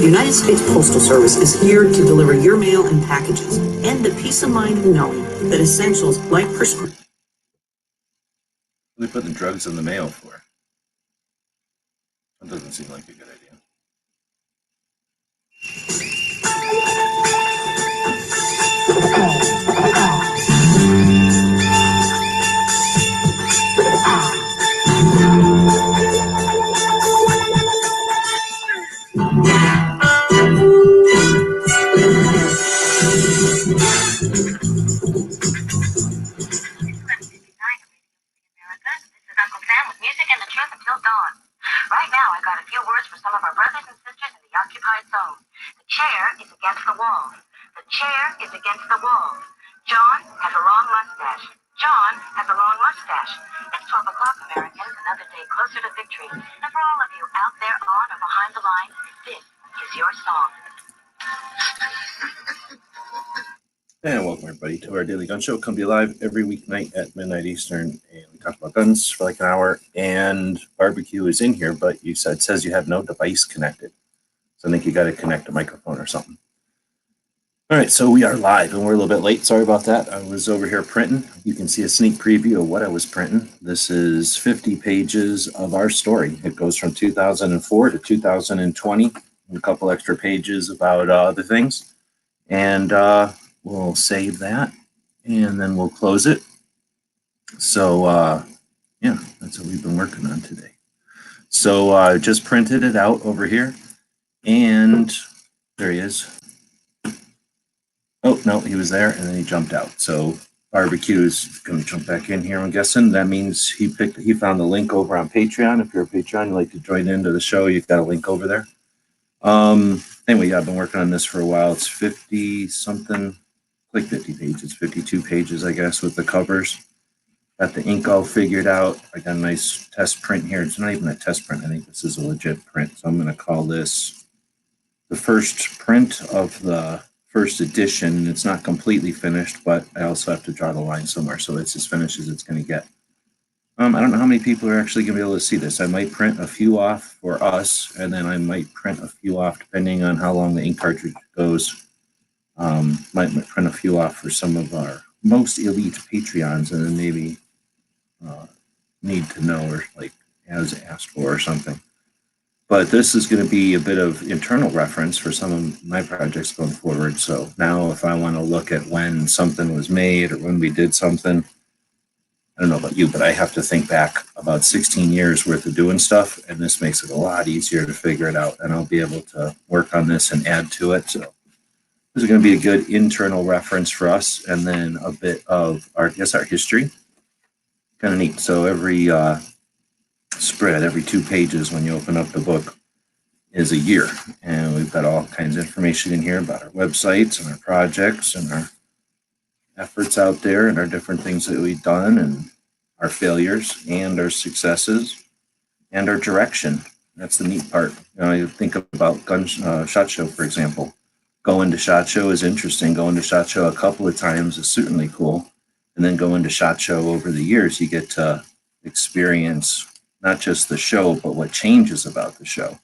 The United States Postal Service is here to deliver your mail and packages, and the peace of mind of knowing that essentials like prescription. What are they putting drugs in the mail for? That doesn't seem like a good idea. Right now, I got a few words for some of our brothers and sisters in the occupied zone. The chair is against the wall. The chair is against the wall. John has a long mustache. John has a long mustache. It's 12 o'clock, Americans, another day closer to victory. And for all of you out there on or behind the lines, this is your song. And welcome everybody to our Daily Gun Show. Come to you live every weeknight at midnight Eastern, and we talk about guns for like an hour. And barbecue is in here, but it says you have no device connected. So I think you got to connect a microphone or something. All right, so we are live, and we're a little bit late. Sorry about that. I was over here printing. You can see a sneak preview of what I was printing. This is 50 pages of our story. It goes from 2004 to 2020, and a couple extra pages about other things. And we'll save that, and then we'll close it. So, yeah, that's what we've been working on today. So I just printed it out over here, and there he is. Oh, no, he was there, and then he jumped out. So barbecue is going to jump back in here, I'm guessing. That means he found the link over on Patreon. If you're a Patreon, you'd like to join into the show, you've got a link over there. Anyway, yeah, I've been working on this for a while. It's 50-something, like 50 pages, 52 pages, I guess, with the covers. Got the ink all figured out. I got a nice test print here. It's not even a test print. I think this is a legit print. So I'm going to call this the first print of the first edition. It's not completely finished, but I also have to draw the line somewhere, so it's as finished as it's going to get. I don't know how many people are actually going to be able to see this. I might print a few off for us, and then I might print a few off depending on how long the ink cartridge goes. Might print a few off for some of our most elite Patreons, and then maybe need to know or like as asked for or something. But this is going to be a bit of internal reference for some of my projects going forward. So now if I want to look at when something was made or when we did something, I don't know about you, but I have to think back about 16 years worth of doing stuff, and this makes it a lot easier to figure it out, and I'll be able to work on this and add to it. So this is going to be a good internal reference for us, and then a bit of our history. Kind of neat. So every spread, every 2 pages when you open up the book is a year, and we've got all kinds of information in here about our websites and our projects and our efforts out there and our different things that we've done and our failures and our successes and our direction. That's the neat part. You think about SHOT Show, for example. Going to SHOT Show is interesting. Going to SHOT Show a couple of times is certainly cool. And then going to SHOT Show over the years, you get to experience not just the show, but what changes about the show.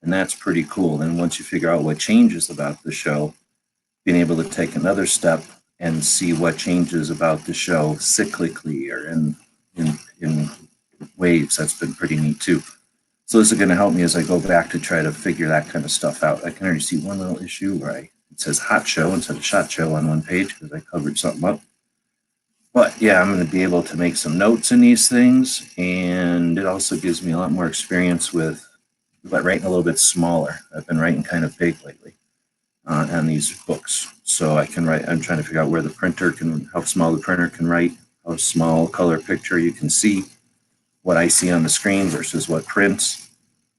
And that's pretty cool. Then once you figure out what changes about the show, being able to take another step and see what changes about the show cyclically or in waves, that's been pretty neat too. So this is going to help me as I go back to try to figure that kind of stuff out. I can already see one little issue where it says Hot Show instead of SHOT Show on one page because I covered something up. But yeah, I'm going to be able to make some notes in these things, and it also gives me a lot more experience with writing a little bit smaller. I've been writing kind of big lately on these books. So I can write, I'm trying to figure out where the printer can, how small the printer can write, how small color picture you can see, what I see on the screen versus what prints,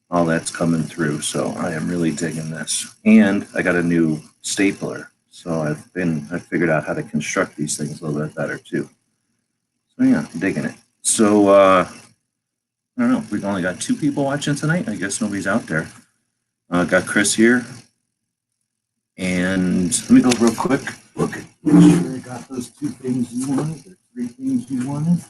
all that's coming through. So I am really digging this. And I got a new stapler. So I figured out how to construct these things a little bit better too. So yeah, I'm digging it. So I don't know, we've only got 2 people watching tonight. I guess nobody's out there. Got Chris here. And let me go real quick. Look, make sure I got those 2 things you wanted, or 3 things you wanted.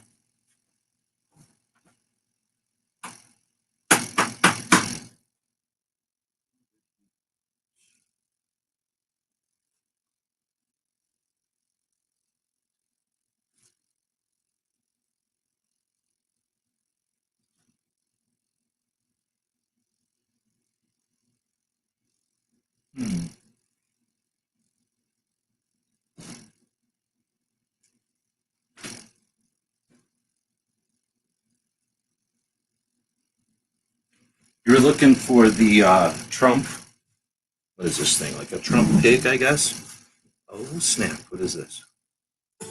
You're looking for the Trump. What is this thing? Like a Trump pig, I guess? Oh, snap. What is this? I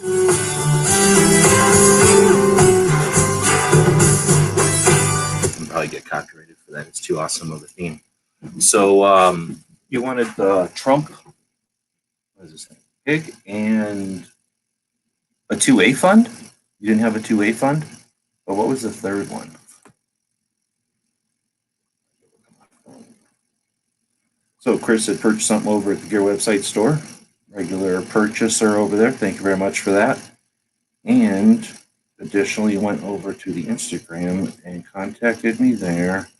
can probably get copyrighted for that. It's too awesome of a theme. So you wanted the Trump, what is this thing? Pig and a 2A fund? You didn't have a 2A fund? But what was the third one? So Chris had purchased something over at the Gear website store. Regular purchaser over there. Thank you very much for that. And additionally went over to the Instagram and contacted me there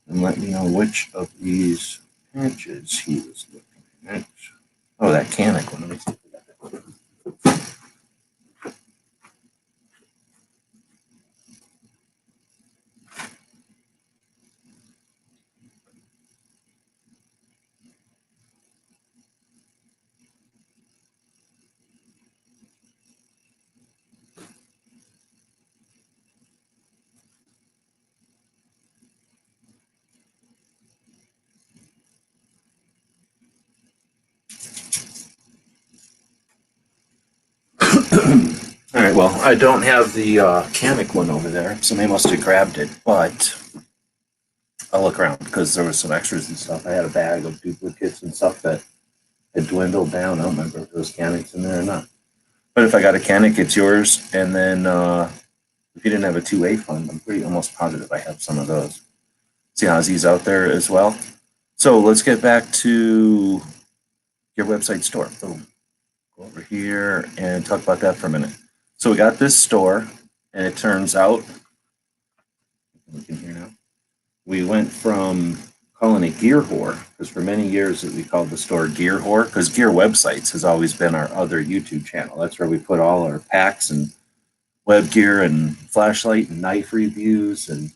and let me know which of these patches he was looking at. Oh, that Canic one. Let me see if I got that. All right, well, I don't have the Canic one over there. Somebody must have grabbed it, but I'll look around because there was some extras and stuff. I had a bag of duplicates and stuff that had dwindled down. I don't remember if there was Canics in there or not. But if I got a Canic, it's yours. And then if you didn't have a 2A fund, I'm pretty almost positive I have some of those. See Ozzy's out there as well. So let's get back to your website store. Boom. Go over here and talk about that for a minute. So we got this store, and it turns out, we can hear now, we went from calling it Gear Whore, because for many years we called the store Gear Whore, because Gear Websites has always been our other YouTube channel. That's where we put all our packs and web gear and flashlight and knife reviews, and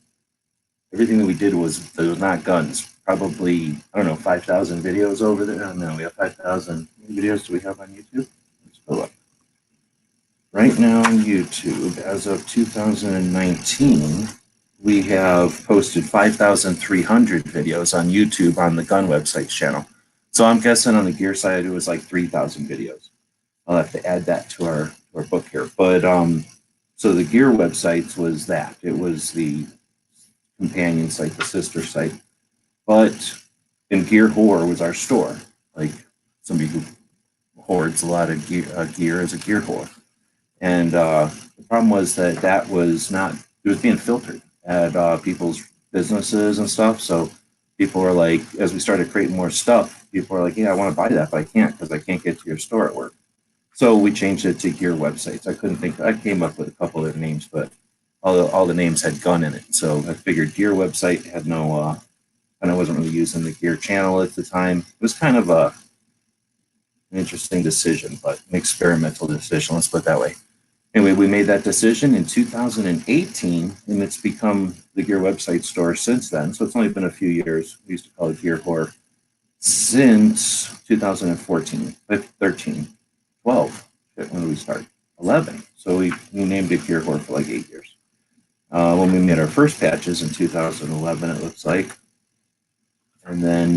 everything that we did was not guns. Probably, I don't know, 5,000 videos over there. I don't know, we have 5,000 videos do we have on YouTube? Let's go up. Right now on YouTube, as of 2019, we have posted 5,300 videos on YouTube on the Gun Websites channel. So I'm guessing on the gear side, it was like 3,000 videos. I'll have to add that to our book here. But so the Gear Websites was that. It was the companion site, the sister site. But in Gear Whore was our store. Like somebody who hoards a lot of gear is a gear whore. And the problem was that was not, it was being filtered at people's businesses and stuff. So people were like, as we started creating more stuff, people were like, yeah, I want to buy that, but I can't because I can't get to your store at work. So we changed it to Gear Websites. I couldn't think, I came up with a couple of names, but all the names had gun in it. So I figured Gear Website had no, and I wasn't really using the gear channel at the time. It was kind of an interesting decision, but an experimental decision, let's put it that way. Anyway, we made that decision in 2018, and it's become the Gear Website store since then. So it's only been a few years. We used to call it Gear Whore since 2014, 13, 12. When did we start? 11. So we named it Gear Whore for like 8 years. When we made our first patches in 2011, it looks like. And then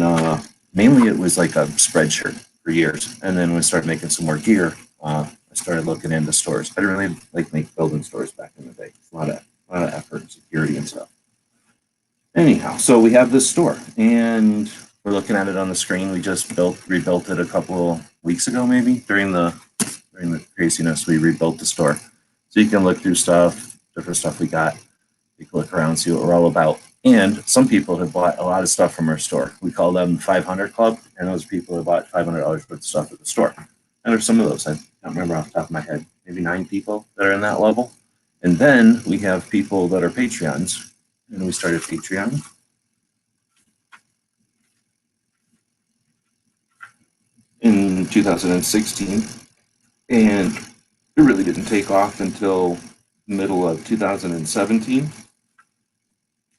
mainly it was like a spreadshirt for years. And then when we started making some more gear, I started looking into stores. I didn't really like make building stores back in the day. It's a lot of effort and security and stuff. Anyhow, so we have this store, and we're looking at it on the screen. We just rebuilt it a couple weeks ago, maybe during the craziness. We rebuilt the store, so you can look through stuff, different stuff we got. You can look around, see what we're all about. And some people have bought a lot of stuff from our store. We call them 500 Club, and those people have bought $500 worth of stuff at the store. And there's some of those, I don't remember off the top of my head, maybe 9 people that are in that level. And then we have people that are Patreons, and we started Patreon. In 2016, and it really didn't take off until middle of 2017.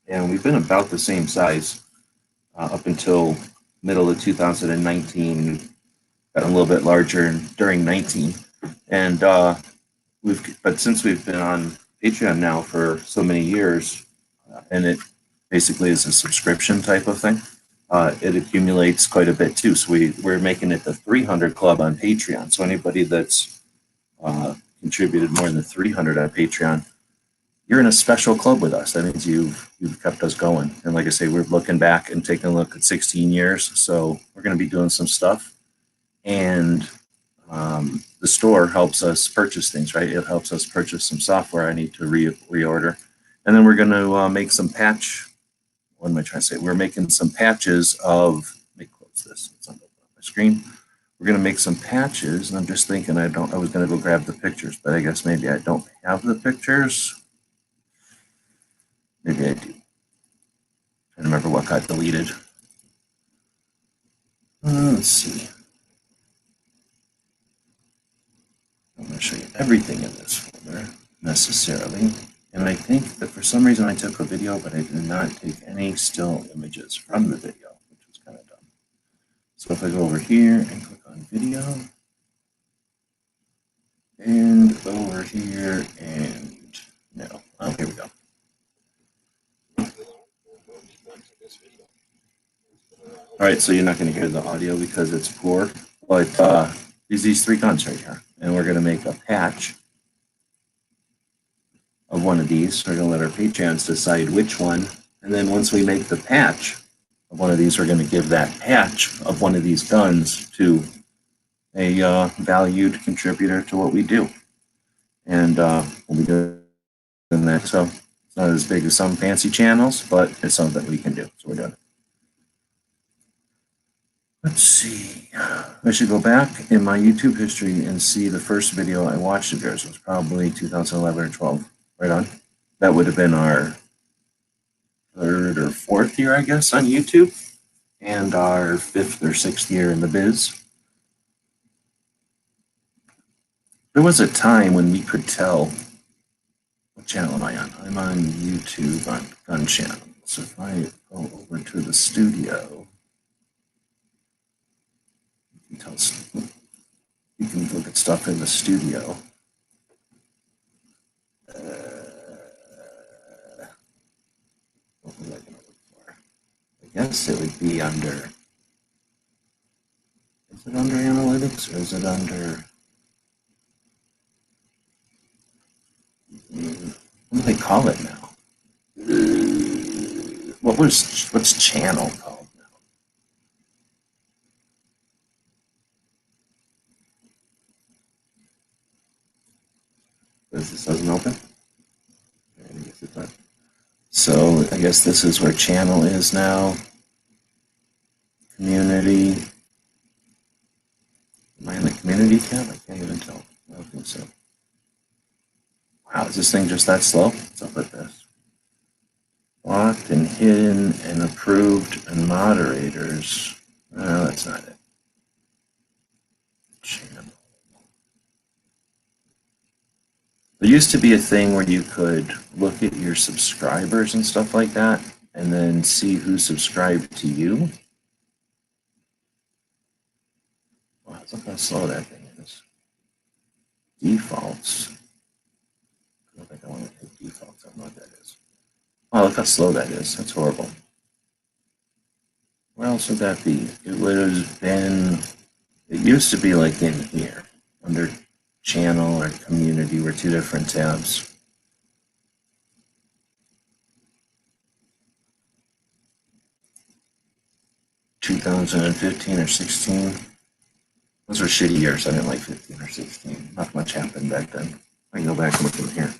And we've been about the same size up until middle of 2019, got a little bit larger during 19. And but since we've been on Patreon now for so many years, and it basically is a subscription type of thing, it accumulates quite a bit too. So we're making it the 300 Club on Patreon. So anybody that's contributed more than 300 on Patreon, you're in a special club with us. That means you've kept us going. And like I say, we're looking back and taking a look at 16 years. So we're going to be doing some stuff. And the store helps us purchase things, right? It helps us purchase some software I need to reorder. And then we're going to make some what am I trying to say? We're making some patches of, let me close this, it's on my screen. We're going to make some patches, and I'm just thinking I was going to go grab the pictures, but I guess maybe I don't have the pictures. Maybe I do. I don't remember what got deleted. Let's see. I'm going to show you everything in this folder necessarily. And I think that for some reason I took a video, but I did not take any still images from the video, which was kind of dumb. So if I go over here and click on video, and over here and no, oh, here we go. All right, so you're not going to hear the audio because it's poor, but these 3 guns right here, and we're going to make a patch of one of these. We're going to let our Patreons decide which one, and then once we make the patch of one of these, we're going to give that patch of one of these guns to a valued contributor to what we do, and we'll be doing that. So it's not as big as some fancy channels, but it's something that we can do. So we're doing it. Let's see. I should go back in my YouTube history and see the first video I watched of yours. It was probably 2011 or 12. Right on. That would have been our 3rd or 4th year, I guess, on YouTube, and our 5th or 6th year in the biz. There was a time when we could tell, what channel am I on? I'm on YouTube on Gun Channel. So if I go over to the studio, you can look at stuff in the studio. What was I going to look for? I guess it would be under, is it under analytics or is it under, what do they call it now? What's channel called now? This doesn't open? I guess it's not. So I guess this is where channel is now. Community. Am I in the community tab? I can't even tell. I don't think so. Wow, is this thing just that slow? What's up with this? Blocked and hidden and approved and moderators. No, that's not it. Channel. There used to be a thing where you could look at your subscribers and stuff like that, and then see who subscribed to you. Wow, look how slow that thing is. Defaults. I don't think I want to hit defaults. I don't know what that is. Wow, look how slow that is. That's horrible. Where else would that be? It would have been, it used to be like in here, under channel or community were 2 different tabs. (2015 or 16). Those were shitty years. I didn't like 15 or 16. Not much happened back then. I can go back and look in here.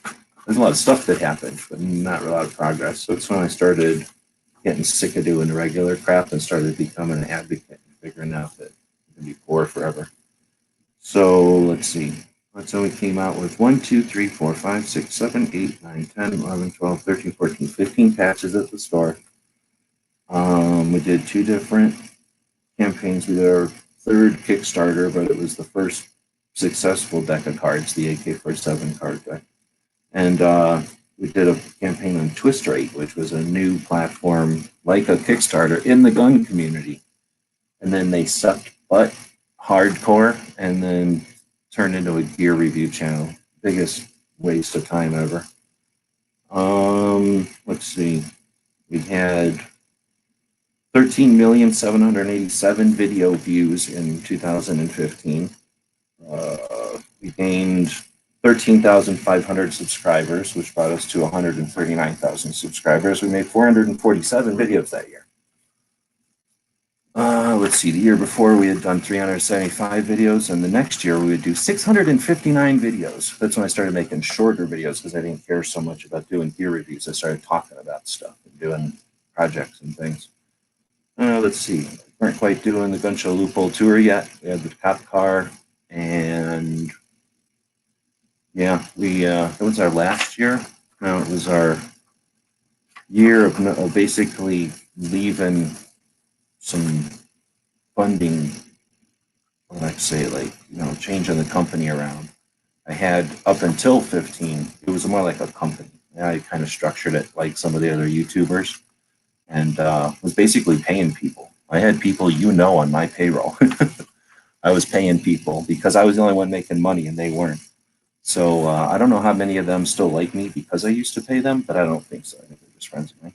There's a lot of stuff that happened, but not a lot of progress. So it's when I started getting sick of doing the regular crap and started becoming an advocate and figuring out that it can be poor forever. So let's see. That's when we came out with 1, 2, 3, 4, 5, 6, 7, 8, 9, 10, 11, 12, 13, 14, 15 patches at the store. We did 2 different campaigns. We did our 3rd Kickstarter, but it was the first successful deck of cards, the AK-47 card deck. And we did a campaign on Twist Rate, which was a new platform like a Kickstarter in the gun community. and then they sucked butt hardcore and then turned into a gear review channel. Biggest waste of time ever. Let's see. We had 13,787,000 video views in 2015. We gained 13,500 subscribers, which brought us to 139,000 subscribers. We made 447 videos that year. Let's see, the year before we had done 375 videos, and the next year we would do 659 videos. That's when I started making shorter videos because I didn't care so much about doing gear reviews. I started talking about stuff and doing projects and things. Let's see, we weren't quite doing the Gun Show Loophole Tour yet. We had the cop car, and yeah, it was our last year. No, it was our year of basically leaving some funding, what would I say, like, changing the company around. I had up until 15, it was more like a company. I kind of structured it like some of the other YouTubers, and was basically paying people. I had people on my payroll. I was paying people because I was the only one making money and they weren't. So I don't know how many of them still like me because I used to pay them, but I don't think so. I think they're just friends with me.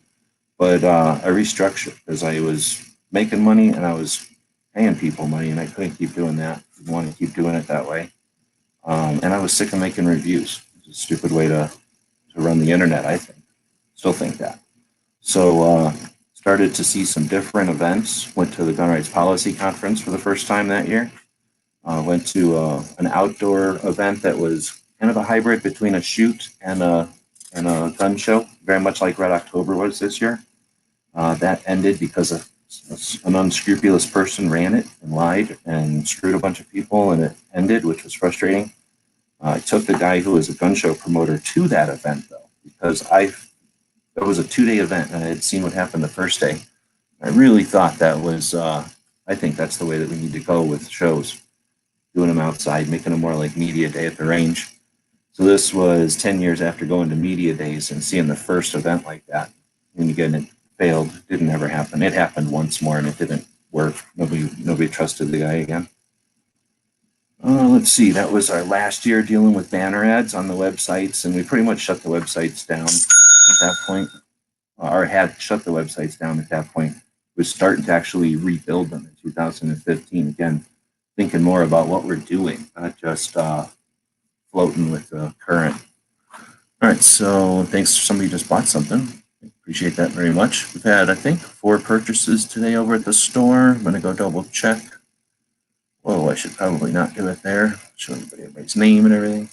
But I restructured because I was making money and I was paying people money, and I couldn't keep doing that. I wanted to keep doing it that way. And I was sick of making reviews. It's a stupid way to run the internet, I think. Still think that. So started to see some different events. Went to the Gun Rights Policy Conference for the first time that year. Went to an outdoor event that was kind of a hybrid between a shoot and a gun show, very much like Red October was this year. That ended because an unscrupulous person ran it and lied and screwed a bunch of people, and it ended, which was frustrating. I took the guy who was a gun show promoter to that event, though, because it was a 2-day event, and I had seen what happened the first day. I really thought that was, I think that's the way that we need to go with shows, doing them outside, making them more like media day at the range. So this was 10 years after going to media days and seeing the first event like that. And again, it failed, didn't ever happen. It happened once more and it didn't work. Nobody trusted the guy again. Let's see, that was our last year dealing with banner ads on the websites, and we pretty much shut the websites down at that point, or had shut the websites down at that point. We're starting to actually rebuild them in 2015. Again, thinking more about what we're doing, not just floating with the current. All right, so thanks. Somebody just bought something. Appreciate that very much. We've had, I think, 4 purchases today over at the store. I'm going to go double check. Whoa, I should probably not do it there. Show everybody's name and everything.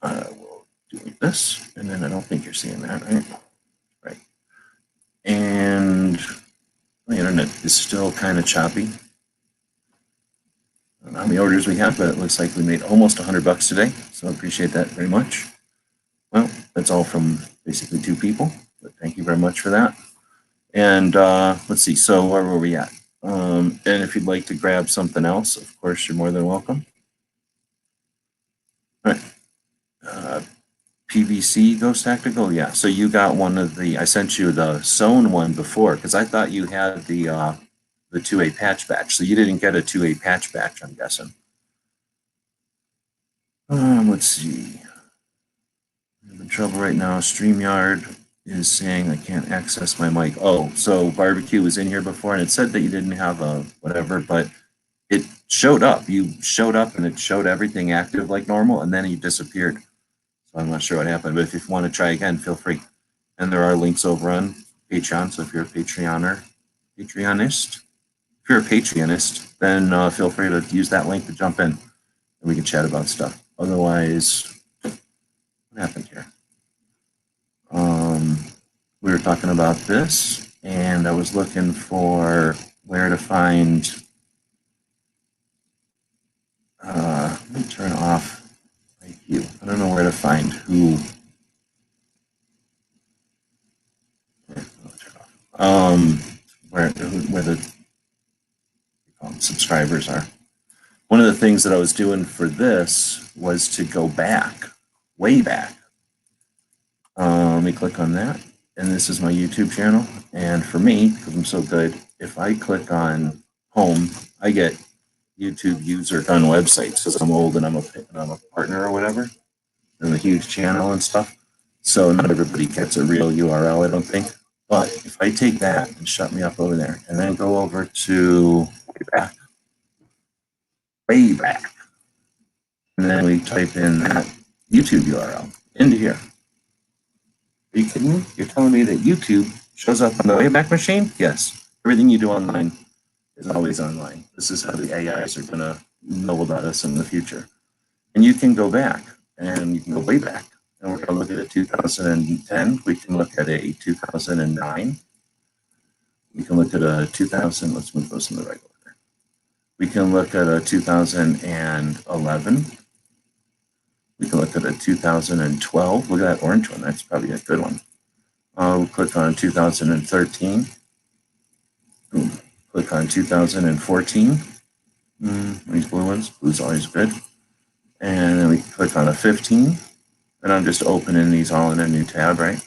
I will do this, and then I don't think you're seeing that, right? Right. And the internet is still kind of choppy. I don't know how many orders we have, but it looks like we made almost $100 today, so I appreciate that very much. Well, that's all from basically 2 people, but thank you very much for that. And let's see, so where were we at? And if you'd like to grab something else, of course, you're more than welcome. All right. PVC Ghost Tactical, yeah. So you got one of the, I sent you the sewn one before, because I thought you had the 2A patch batch. So you didn't get a 2A patch batch, I'm guessing. Let's see. I'm in trouble right now. StreamYard is saying I can't access my mic. Oh, so barbecue was in here before and it said that you didn't have a whatever, but it showed up. You showed up and it showed everything active like normal, and then you disappeared. So I'm not sure what happened, but if you want to try again, feel free. And there are links over on Patreon. So if you're a Patreonist, if you're a Patreonist, then feel free to use that link to jump in and we can chat about stuff. Otherwise, what happened here? We were talking about this, and I was looking for where to find. Let me turn off IQ. I don't know where to find who. Where the subscribers are. One of the things that I was doing for this was to go back, way back. Let me click on that. And this is my YouTube channel. And for me, because I'm so good, if I click on home, I get YouTube user done websites because I'm old and I'm a partner or whatever, and a huge channel and stuff. So not everybody gets a real URL, I don't think. But if I take that and shut me up over there and then go over to way back, and then we type in that YouTube URL into here. Are you kidding me? You're telling me that YouTube shows up on the Wayback Machine? Yes. Everything you do online is always online. This is how the AIs are going to know about us in the future. And you can go back, and you can go way back. And we're going to look at a 2010. We can look at a 2009. We can look at a 2000. Let's move those in the right order. We can look at a 2011. We can look at a 2012. Look at that orange one. That's probably a good one. We'll click on 2013. Boom. Click on 2014. These blue ones. Blue's always good. And then we click on a 15. And I'm just opening these all in a new tab, right?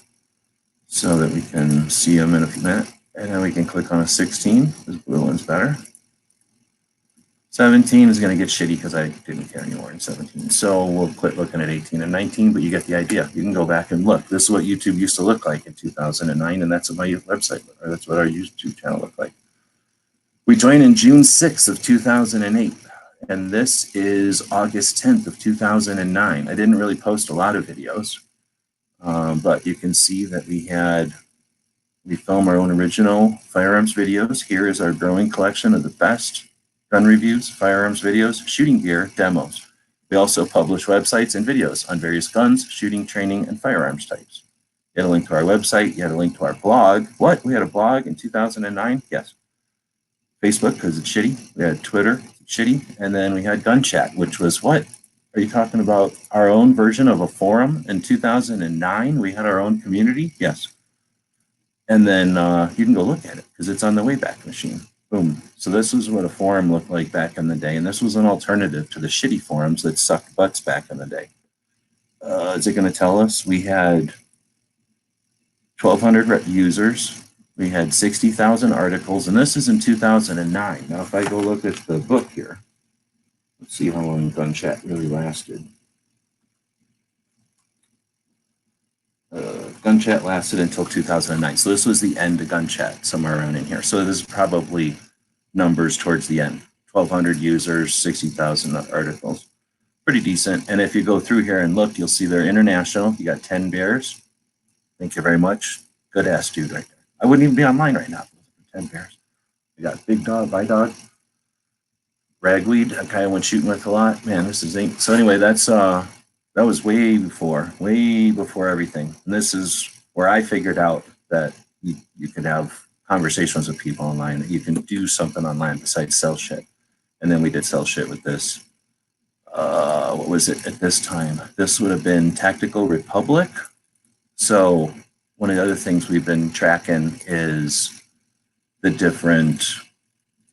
So that we can see them in a few minutes. And then we can click on a 16. This blue one's better. 17 is going to get shitty because I didn't care anymore in 17. So we'll quit looking at 18 and 19, but you get the idea. You can go back and look. This is what YouTube used to look like in 2009, and that's what my website, or that's what our YouTube channel looked like. We joined in June 6th of 2008, and this is August 10th of 2009. I didn't really post a lot of videos, but you can see that we film our own original firearms videos. Here is our growing collection of the best gun reviews, firearms videos, shooting gear, demos. We also publish websites and videos on various guns, shooting, training, and firearms types. You had a link to our website. You had a link to our blog. What? We had a blog in 2009? Yes. Facebook, because it's shitty. We had Twitter, shitty. And then we had Gun Chat, which was what? Are you talking about our own version of a forum in 2009? We had our own community? Yes. And then you can go look at it because it's on the Wayback Machine. Boom. So this was what a forum looked like back in the day. And this was an alternative to the shitty forums that sucked butts back in the day. Is it going to tell us? We had 1,200 users. We had 60,000 articles. And this is in 2009. Now, if I go look at the book here, let's see how long Gun Chat really lasted. Gun Chat lasted until 2009. So this was the end of Gun Chat, somewhere around in here. So this is probably numbers towards the end. 1,200 users, 60,000 articles. Pretty decent. And if you go through here and look, you'll see they're international. You got 10 bears. Thank you very much. Good ass dude right there. I wouldn't even be online right now. 10 bears. We got Big Dog, By Dog, Ragweed, a guy I went shooting with a lot. Man, this is ain't. So anyway, that was way before everything. And this is where I figured out that you could have conversations with people online, that you can do something online besides sell shit. And then we did sell shit with this. What was it at this time? This would have been Tactical Republic. So one of the other things we've been tracking is the different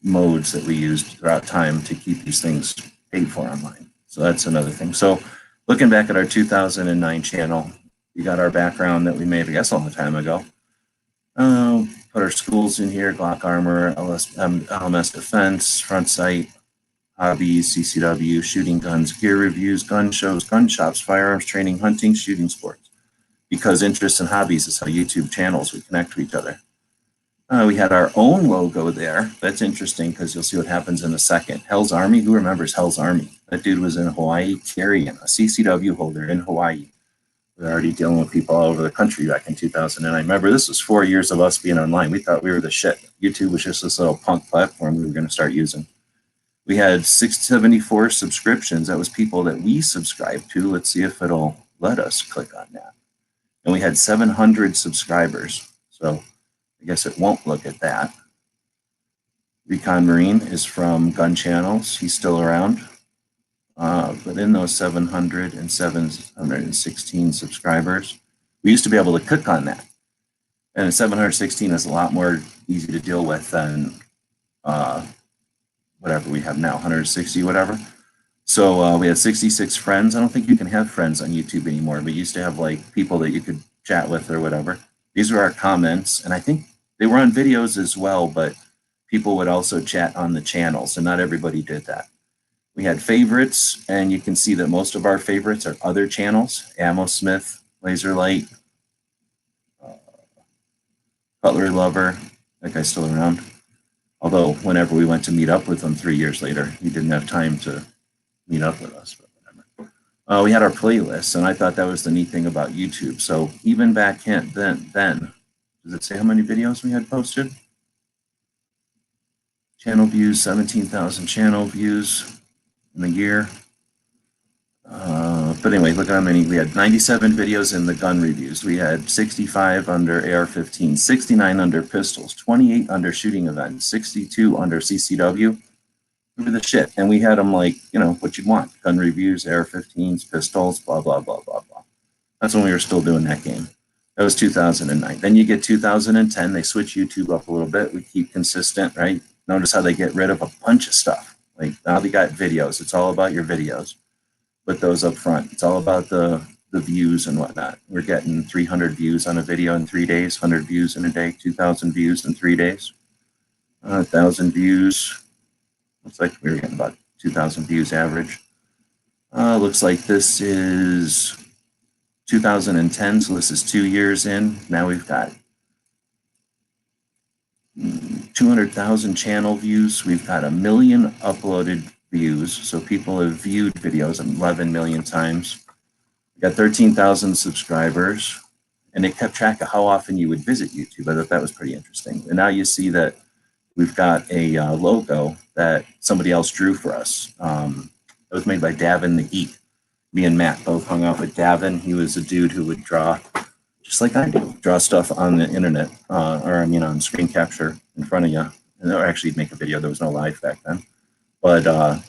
modes that we used throughout time to keep these things paid for online. So that's another thing. So looking back at our 2009 channel, we got our background that we made, I guess, a long time ago. Put our schools in here: Glock Armor, LMS Defense, Front Sight, Hobbies, CCW, Shooting Guns, Gear Reviews, Gun Shows, Gun Shops, Firearms Training, Hunting, Shooting Sports. Because interests and hobbies is how YouTube channels we connect to each other. We had our own logo there. That's interesting because you'll see what happens in a second. Hell's Army. Who remembers Hell's Army? That dude was in Hawaii carrying a CCW holder in Hawaii. We were already dealing with people all over the country back in 2009. Remember, this was 4 years of us being online. We thought we were the shit. YouTube was just this little punk platform we were going to start using. We had 674 subscriptions. That was people that we subscribed to. Let's see if it'll let us click on that. And we had 700 subscribers. So I guess it won't look at that. Recon Marine is from Gun Channels. He's still around. But in those 700 and 716 subscribers, we used to be able to click on that. And 716 is a lot more easy to deal with than whatever we have now, 160, whatever. So we had 66 friends. I don't think you can have friends on YouTube anymore. We used to have like people that you could chat with or whatever. These were our comments. And I think they were on videos as well, but people would also chat on the channels, and not everybody did that. We had favorites, and you can see that most of our favorites are other channels: Ammo Smith, Laserlight, Cutlery Lover. That guy's still around. Although whenever we went to meet up with him 3 years later, he didn't have time to meet up with us. But whatever. We had our playlists, and I thought that was the neat thing about YouTube. So even back then, does it say how many videos we had posted? Channel views, 17,000 channel views in a year. But anyway, look at how many. We had 97 videos in the gun reviews. We had 65 under AR-15, 69 under pistols, 28 under shooting events, 62 under CCW. Look at the shit. And we had them like, you know, what you'd want. Gun reviews, AR-15s, pistols, blah, blah, blah, blah, blah. That's when we were still doing that game. That was 2009. Then you get 2010. They switch YouTube up a little bit. We keep consistent, right? Notice how they get rid of a bunch of stuff. Like now they got videos. It's all about your videos. Put those up front. It's all about the views and whatnot. We're getting 300 views on a video in 3 days, 100 views in a day, 2,000 views in 3 days, 1,000 views. Looks like we were getting about 2,000 views average. Looks like this is 2010, so this is 2 years in. Now we've got 200,000 channel views. We've got 1 million uploaded views. So people have viewed videos 11 million times. We got 13,000 subscribers, and it kept track of how often you would visit YouTube. I thought that was pretty interesting. And now you see that we've got a logo that somebody else drew for us. It was made by Davin the Geek. Me and Matt both hung out with Davin. He was a dude who would draw, just like I do, draw stuff on the internet, or I mean on screen capture in front of you. And or actually make a video. There was no live back then. But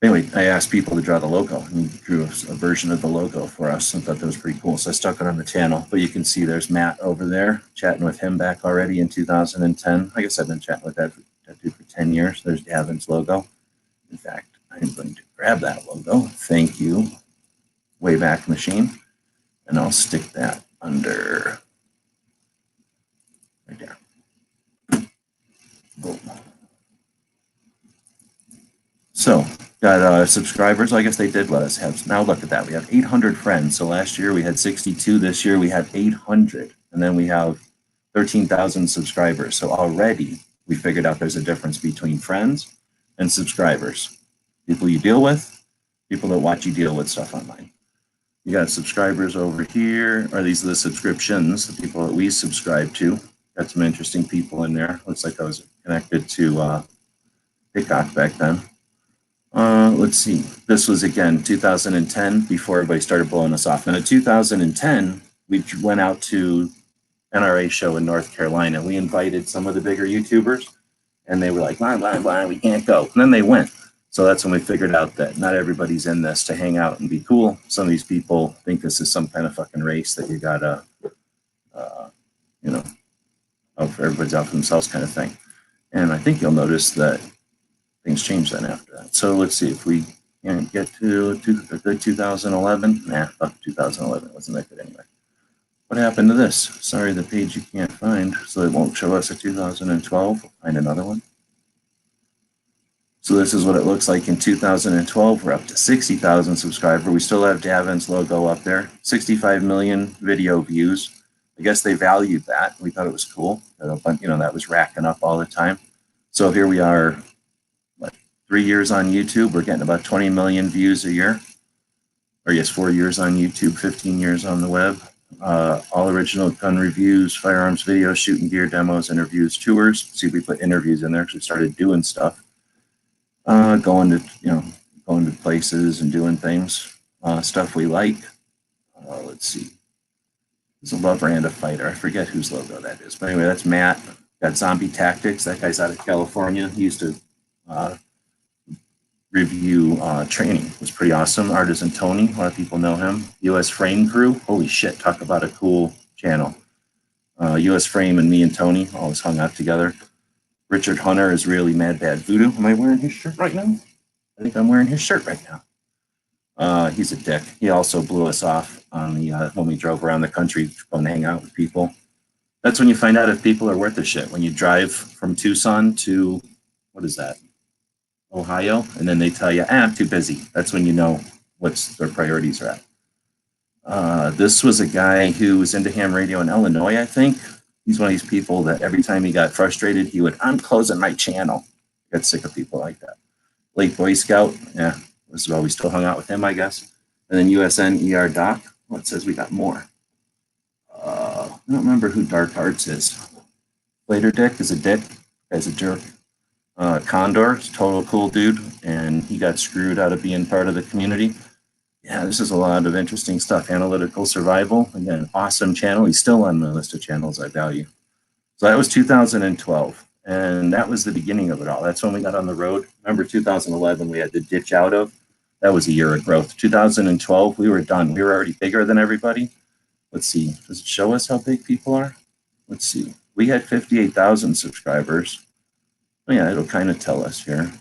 anyway, I asked people to draw the logo, and he drew a version of the logo for us. I thought that was pretty cool. So I stuck it on the channel. But you can see there's Matt over there, chatting with him back already in 2010. I guess I've been chatting with that dude for 10 years. There's Davin's logo. In fact, I'm going to grab that logo. Thank you, Wayback Machine. And I'll stick that under right there. Boom. So, got subscribers. I guess they did let us have. Now look at that. We have 800 friends. So last year we had 62. This year we have 800. And then we have 13,000 subscribers. So already we figured out there's a difference between friends and subscribers. People you deal with, people that watch you deal with stuff online. You got subscribers over here. Or these are the subscriptions, the people that we subscribe to. Got some interesting people in there. Looks like I was connected to Hickok back then. Let's see. This was again 2010 before everybody started blowing us off. Now in 2010, we went out to NRA show in North Carolina. We invited some of the bigger YouTubers, and they were like, blah, we can't go. And then they went. So that's when we figured out that not everybody's in this to hang out and be cool. Some of these people think this is some kind of fucking race that you gotta, you know, everybody's out for themselves kind of thing. And I think you'll notice that things changed then after that. So let's see if we can get to 2011. Nah, fuck 2011. It wasn't that good anyway. What happened to this? Sorry, the page you can't find, so it won't show us a 2012. We'll find another one. So this is what it looks like in 2012. We're up to 60,000 subscribers. We still have Davin's logo up there. 65 million video views. I guess they valued that. We thought it was cool. You know, that was racking up all the time. So here we are, what, 3 years on YouTube. We're getting about 20 million views a year. Or yes, 4 years on YouTube, 15 years on the web. All original gun reviews, firearms videos, shooting gear demos, interviews, tours. See, we put interviews in there because we started doing stuff. Going to places and doing things, stuff we like. Let's see. There's a Love Randa fighter. I forget whose logo that is. But anyway, that's Matt. Got Zombie Tactics. That guy's out of California. He used to review training. It was pretty awesome. Artisan Tony. A lot of people know him. US Frame Crew. Holy shit. Talk about a cool channel. US Frame and me and Tony always hung out together. Richard Hunter is really Mad Bad Voodoo. Am I wearing his shirt right now? I think I'm wearing his shirt right now. He's a dick. He also blew us off on the when we drove around the country going to hang out with people. That's when you find out if people are worth a shit. When you drive from Tucson to, what is that, Ohio, and then they tell you, I'm too busy. That's when you know what's their priorities are at. This was a guy who was into ham radio in Illinois, I think. He's one of these people that every time he got frustrated, he would, I'm closing my channel. Got sick of people like that. Late Boy Scout, yeah, this is why we still hung out with him, I guess. And then USN ER Doc, well, it says we got more. I don't remember who Dark Hearts is. Later Dick is a dick, as a jerk. Condor, total cool dude, and he got screwed out of being part of the community. Yeah, this is a lot of interesting stuff. Analytical Survival, again, awesome channel. He's still on the list of channels I value. So that was 2012, and that was the beginning of it all. That's when we got on the road. Remember 2011 we had to ditch out of? That was a year of growth. 2012, we were done. We were already bigger than everybody. Let's see, does it show us how big people are? Let's see, we had 58,000 subscribers. Oh yeah, it'll kind of tell us here.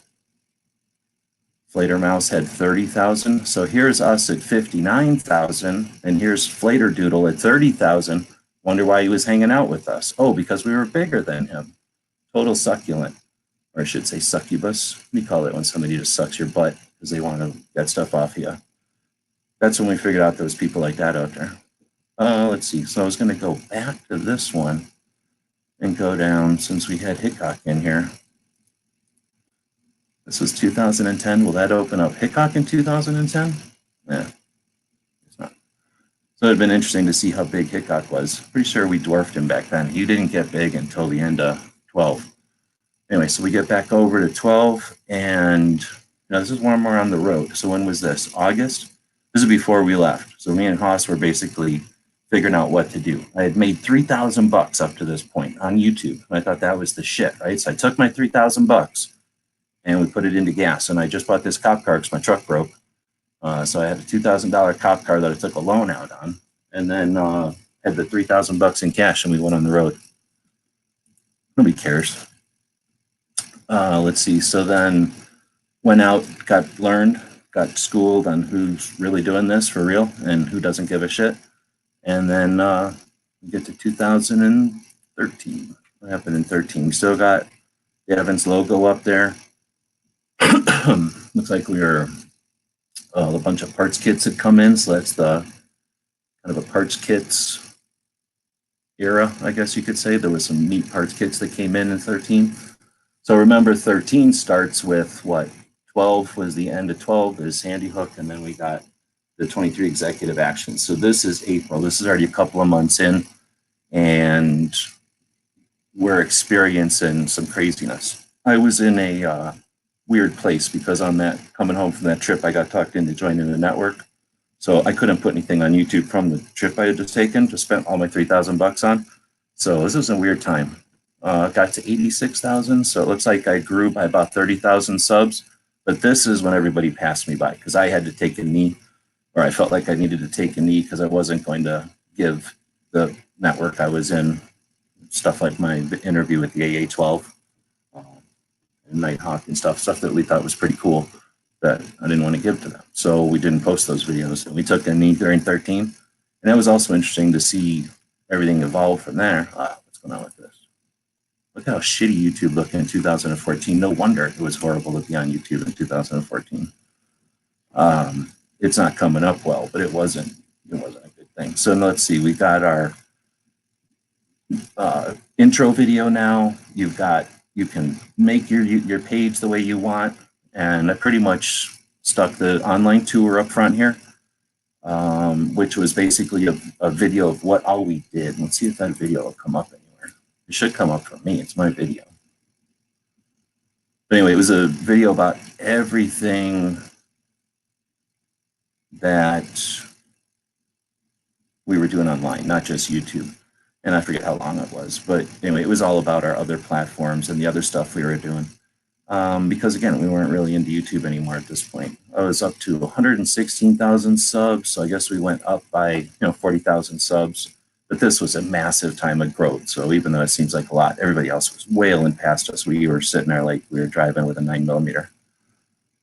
Flater Mouse had 30,000. So here's us at 59,000, and here's Flater Doodle at 30,000. Wonder why he was hanging out with us. Oh, because we were bigger than him. Total succulent, or I should say succubus. We call it when somebody just sucks your butt because they want to get stuff off you. That's when we figured out there was people like that out there. Let's see. So I was going to go back to this one and go down since we had Hickok in here. This was 2010. Will that open up Hickok in 2010? Yeah, it's not. So it'd been interesting to see how big Hickok was. Pretty sure we dwarfed him back then. He didn't get big until the end of 12. Anyway, so we get back over to 12, and now this is one more on the road. So when was this? August? This is before we left. So me and Haas were basically figuring out what to do. I had made $3,000 up to this point on YouTube. And I thought that was the shit, right? So I took my $3,000 and we put it into gas. And I just bought this cop car because my truck broke. So I had a $2,000 cop car that I took a loan out on, and then had the $3,000 in cash, and we went on the road. Nobody cares. Let's see. So then went out, got schooled on who's really doing this for real and who doesn't give a shit. And then we get to 2013. What happened in 13? We still got the Evans logo up there. Looks like we were a bunch of parts kits had come in, so that's the kind of a parts kits era, I guess you could say. There was some neat parts kits that came in 13. So remember, 13 starts with what? 12 was the end of 12 is Sandy Hook, and then we got the 23 executive actions. So this is April. This is already a couple of months in, and we're experiencing some craziness. I was in a weird place because on that coming home from that trip, I got talked into joining the network. So I couldn't put anything on YouTube from the trip I had just taken, just spent all my $3,000 on. So this was a weird time. Got to 86,000. So it looks like I grew by about 30,000 subs. But this is when everybody passed me by because I had to take a knee, or I felt like I needed to take a knee because I wasn't going to give the network I was in stuff like my interview with the AA-12 and Nighthawk and stuff that we thought was pretty cool that I didn't want to give to them. So we didn't post those videos. And we took a knee during 13. And that was also interesting to see everything evolve from there. What's going on with this? Look how shitty YouTube looked in 2014. No wonder it was horrible to be on YouTube in 2014. It's not coming up well, but it wasn't a good thing. So let's see, we got our intro video now. You can make your page the way you want. And I pretty much stuck the online tour up front here, which was basically a video of what all we did. Let's see if that video will come up anywhere. It should come up for me. It's my video. But anyway, it was a video about everything that we were doing online, not just YouTube. And I forget how long it was. But anyway, it was all about our other platforms and the other stuff we were doing. Because again, we weren't really into YouTube anymore at this point. I was up to 116,000 subs. So I guess we went up by 40,000 subs. But this was a massive time of growth. So even though it seems like a lot, everybody else was wailing past us. We were sitting there like we were driving with a 9mm.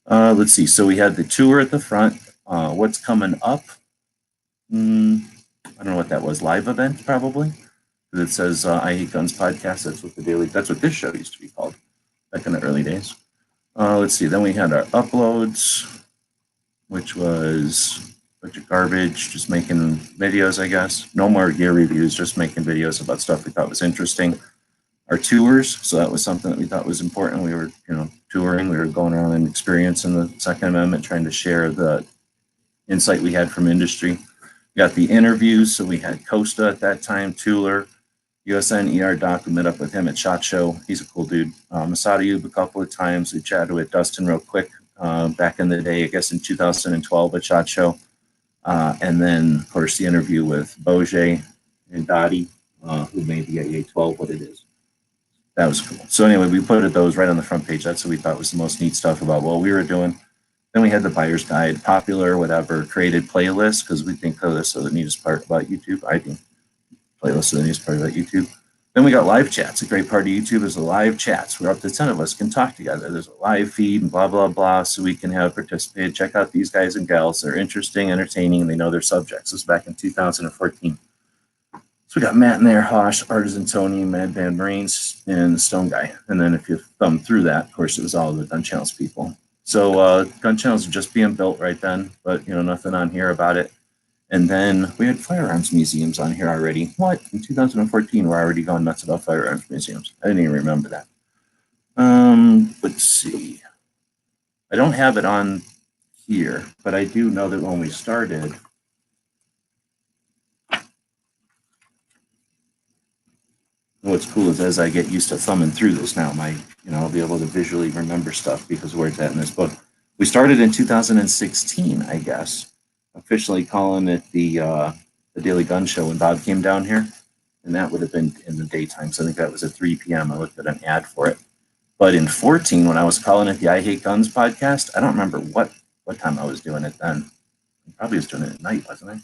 Let's see. So we had the tour at the front. What's coming up? I don't know what that was. Live event, probably. It says I Hate Guns podcast. That's what this show used to be called back in the early days. Let's see. Then we had our uploads, which was a bunch of garbage, just making videos, I guess. No more gear reviews, just making videos about stuff we thought was interesting. Our tours, so that was something that we thought was important. We were, touring. We were going around and experiencing the Second Amendment, trying to share the insight we had from industry. We got the interviews, so we had Costa at that time, Tueler, USN ER Doc. We met up with him at SHOT Show. He's a cool dude. Masada Yub a couple of times. We chatted with Dustin real quick back in the day, I guess in 2012 at SHOT Show. And then, of course, the interview with Boje and Dottie, who made the AA-12 what it is. That was cool. So anyway, we put those right on the front page. That's what we thought was the most neat stuff about what we were doing. Then we had the buyer's guide, popular, whatever, created playlists, because we think this is the neatest part about YouTube. I think playlists are the neatest part about YouTube. Then we got live chats. A great part of YouTube is the live chats where up to 10 of us can talk together. There's a live feed and blah, blah, blah, so we can have participated. Check out these guys and gals. They're interesting, entertaining, and they know their subjects. This was back in 2014. So we got Matt in there, Hosh, Artisan Tony, Mad Band Marines, and the Stone Guy. And then if you thumb through that, of course, it was all the Gun Channels people. So Gun Channels are just being built right then, but nothing on here about it. And then we had firearms museums on here already. What? In 2014, we're already going nuts about firearms museums. I didn't even remember that. Let's see. I don't have it on here, but I do know that when we started, what's cool is as I get used to thumbing through this now, I'll be able to visually remember stuff because of where it's at in this book. We started in 2016, I guess, officially calling it the Daily Gun Show when Bob came down here. And that would have been in the daytime. So I think that was at 3 p.m. I looked at an ad for it. But in 14, when I was calling it the I Hate Guns podcast, I don't remember what time I was doing it then. I probably was doing it at night, wasn't I?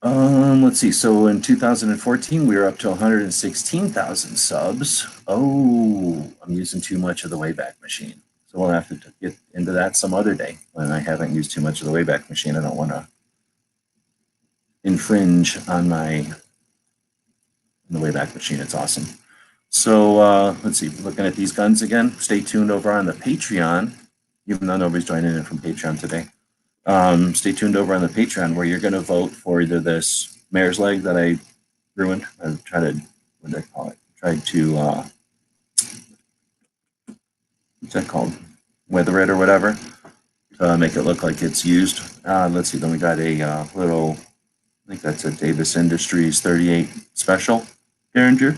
Let's see. So in 2014, we were up to 116,000 subs. Oh, I'm using too much of the Wayback Machine. So we'll have to get into that some other day when I haven't used too much of the Wayback Machine. I don't want to infringe on the Wayback Machine. It's awesome. So let's see. Looking at these guns again. Stay tuned over on the Patreon, even though nobody's joining in from Patreon today. Stay tuned over on the Patreon where you're going to vote for either this mare's leg that I ruined. I tried to, what did I call it? Tried to, what's that called? Weather it or whatever to make it look like it's used. Let's see. Then we got a little, I think that's a Davis Industries 38 special Derringer.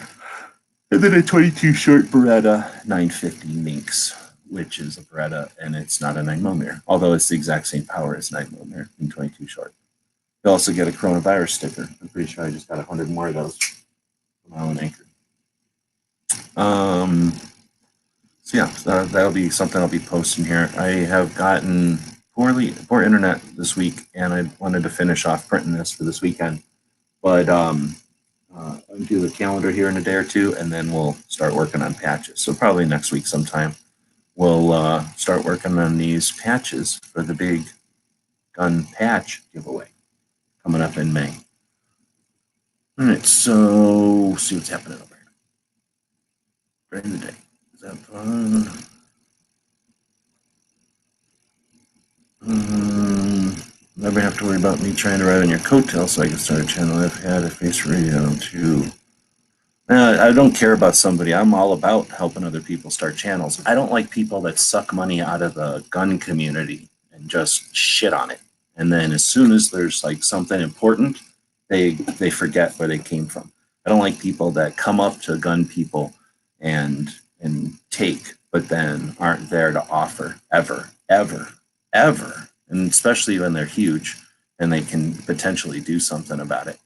And then a 22 short Beretta 950 Minx, which is a Beretta, and it's not a 9mm, although it's the exact same power as 9mm in 22 short. You also get a coronavirus sticker. I'm pretty sure I just got 100 more of those from Island Anchor. So yeah, that'll be something I'll be posting here. I have gotten poor internet this week, and I wanted to finish off printing this for this weekend. But I'll do the calendar here in a day or two, and then we'll start working on patches. So probably next week sometime. We'll start working on these patches for the big gun patch giveaway coming up in May. All right, so see what's happening over here. Right in the day. Is that fun? Never have to worry about me trying to ride on your coattails so I can start a channel. I've had a face radio too. I don't care about somebody. I'm all about helping other people start channels. I don't like people that suck money out of the gun community and just shit on it. And then as soon as there's like something important, they forget where they came from. I don't like people that come up to gun people and take, but then aren't there to offer ever. And especially when they're huge and they can potentially do something about it.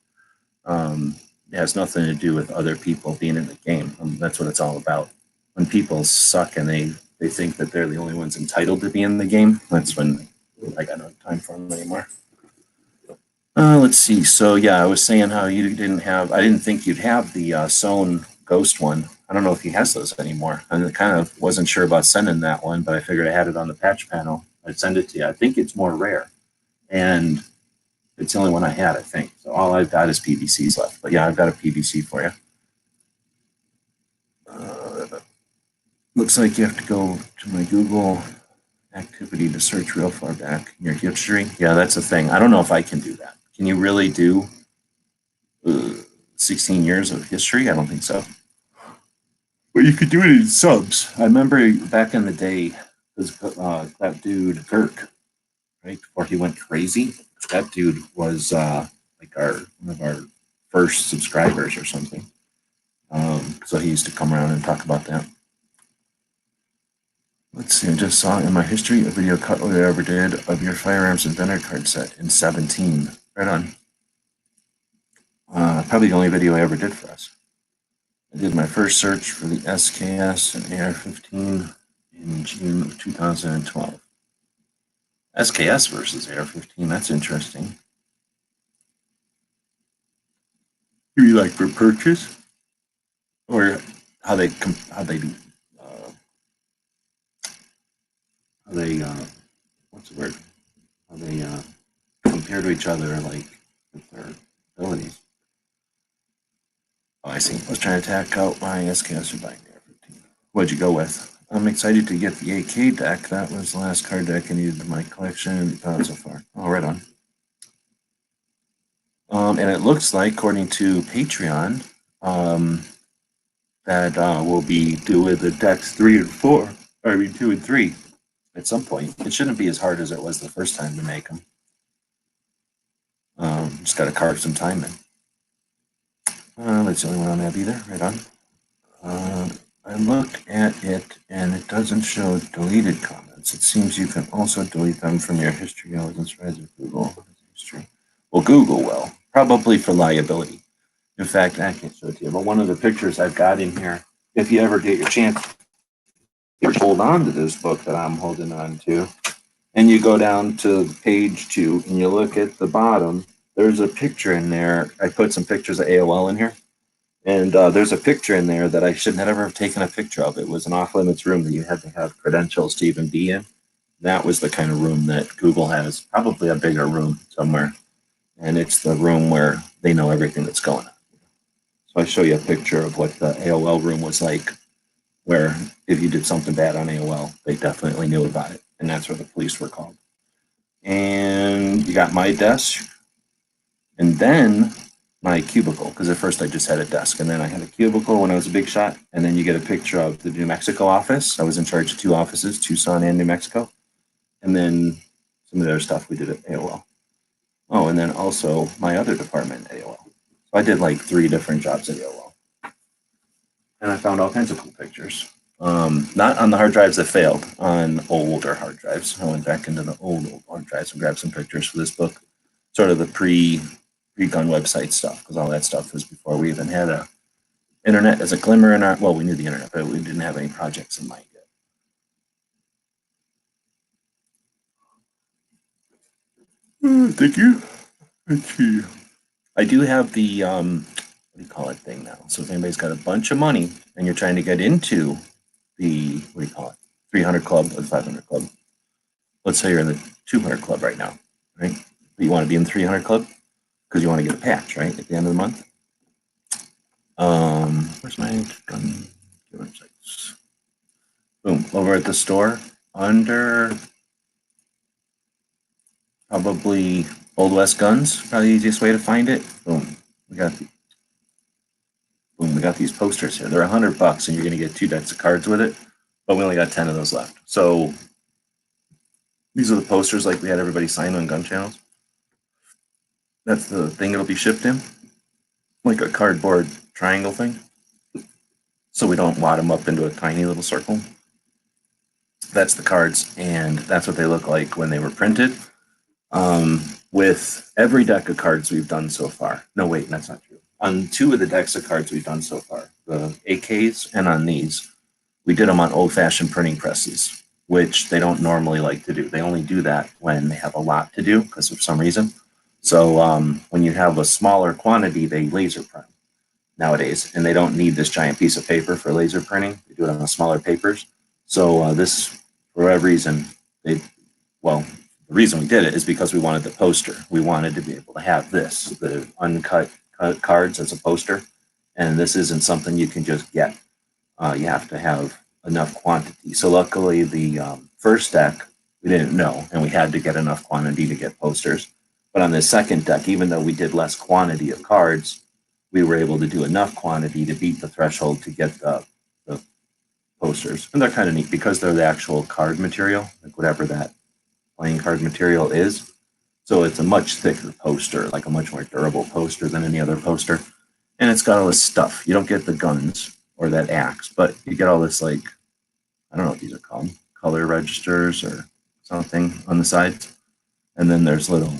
It has nothing to do with other people being in the game. That's what it's all about. When people suck and they think that they're the only ones entitled to be in the game, that's when I got no time for them anymore. Let's see. So yeah, I was saying how you didn't have, I didn't think you'd have the Sewn Ghost one. I don't know if he has those anymore. I kind of wasn't sure about sending that one, but I figured I had it on the patch panel. I'd send it to you. I think it's more rare. And It's the only one I had, I think. So all I've got is PVCs left. But yeah, I've got a PVC for you. Looks like you have to go to my Google activity to search real far back in your history. Yeah, that's a thing. I don't know if I can do that. Can you really do 16 years of history? I don't think so. But you could do it in subs. I remember back in the day, that dude, Girk, right, before he went crazy, that dude was like one of our first subscribers or something. So he used to come around and talk about that. Let's see, I just saw in my history a video cut I ever did of your firearms and vendor card set in 17. Right on. Probably the only video I ever did for us. I did my first search for the SKS and AR-15 in June of 2012. SKS versus AR-15, that's interesting. You mean like for purchase? Or how they what's the word? How they compare to each other, like with their abilities. Oh, I see. I was trying to tack out my SKS or buying the AR-15. What'd you go with? I'm excited to get the AK deck. That was the last card deck I needed in my collection so far. Oh, right on. And it looks like, according to Patreon, that we'll be doing the decks 2 and 3 at some point. It shouldn't be as hard as it was the first time to make them. Just got to carve some time in. That's the only one I don't have either. Right on. I looked at it and it doesn't show deleted comments. It seems you can also delete them from your history. I wasn't surprised with Google history. Well, Google will, probably for liability. In fact, I can't show it to you, but one of the pictures I've got in here, if you ever get your chance, you hold on to this book that I'm holding on to, and you go down to page 2 and you look at the bottom, there's a picture in there. I put some pictures of AOL in here. And there's a picture in there that I should never have taken a picture of. It was an off-limits room that you had to have credentials to even be in. That was the kind of room that Google has, probably a bigger room somewhere. And it's the room where they know everything that's going on. So I show you a picture of what the AOL room was like, where if you did something bad on AOL, they definitely knew about it. And that's where the police were called. And you got my desk. And then my cubicle, because at first I just had a desk, and then I had a cubicle when I was a big shot, and then you get a picture of the New Mexico office. I was in charge of 2 offices, Tucson and New Mexico, and then some of the other stuff we did at AOL. Oh, and then also my other department at AOL. So I did like 3 different jobs at AOL, and I found all kinds of cool pictures. Not on the hard drives that failed, on older hard drives. I went back into the old hard drives and grabbed some pictures for this book, sort of the pre-gun website stuff, because all that stuff was before we even had a internet as a glimmer in our, well, we knew the internet, but we didn't have any projects in mind yet. Thank you. Let's see. I do have the, what do you call it thing now? So if anybody's got a bunch of money and you're trying to get into the, what do you call it, 300 club or 500 club. Let's say you're in the 200 club right now, right? But you want to be in the 300 club because you want to get a patch, right, at the end of the month. Where's my gun websites? Boom, over at the store under probably Old West Guns, probably the easiest way to find it. Boom, we got these posters here. They're $100 and you're going to get 2 decks of cards with it, but we only got 10 of those left. So these are the posters like we had everybody sign on gun channels. That's the thing it'll be shipped in, like a cardboard triangle thing, so we don't wad them up into a tiny little circle. That's the cards, and that's what they look like when they were printed. With every deck of cards we've done so far. No, wait, that's not true. On 2 of the decks of cards we've done so far, the AKs and on these, we did them on old-fashioned printing presses, which they don't normally like to do. They only do that when they have a lot to do, because of some reason. So when you have a smaller quantity, they laser print nowadays, and they don't need this giant piece of paper for laser printing. They do it on smaller papers. So this, for whatever reason, the reason we did it is because we wanted the poster. We wanted to be able to have this, the uncut cards as a poster. And this isn't something you can just get. You have to have enough quantity. So luckily the first deck, we didn't know, and we had to get enough quantity to get posters. But on the second deck, even though we did less quantity of cards, we were able to do enough quantity to beat the threshold to get the posters. And they're kind of neat because they're the actual card material, like whatever that playing card material is. So it's a much thicker poster, like a much more durable poster than any other poster. And it's got all this stuff. You don't get the guns or that axe, but you get all this, like, I don't know what these are called, color registers or something on the sides. And then there's little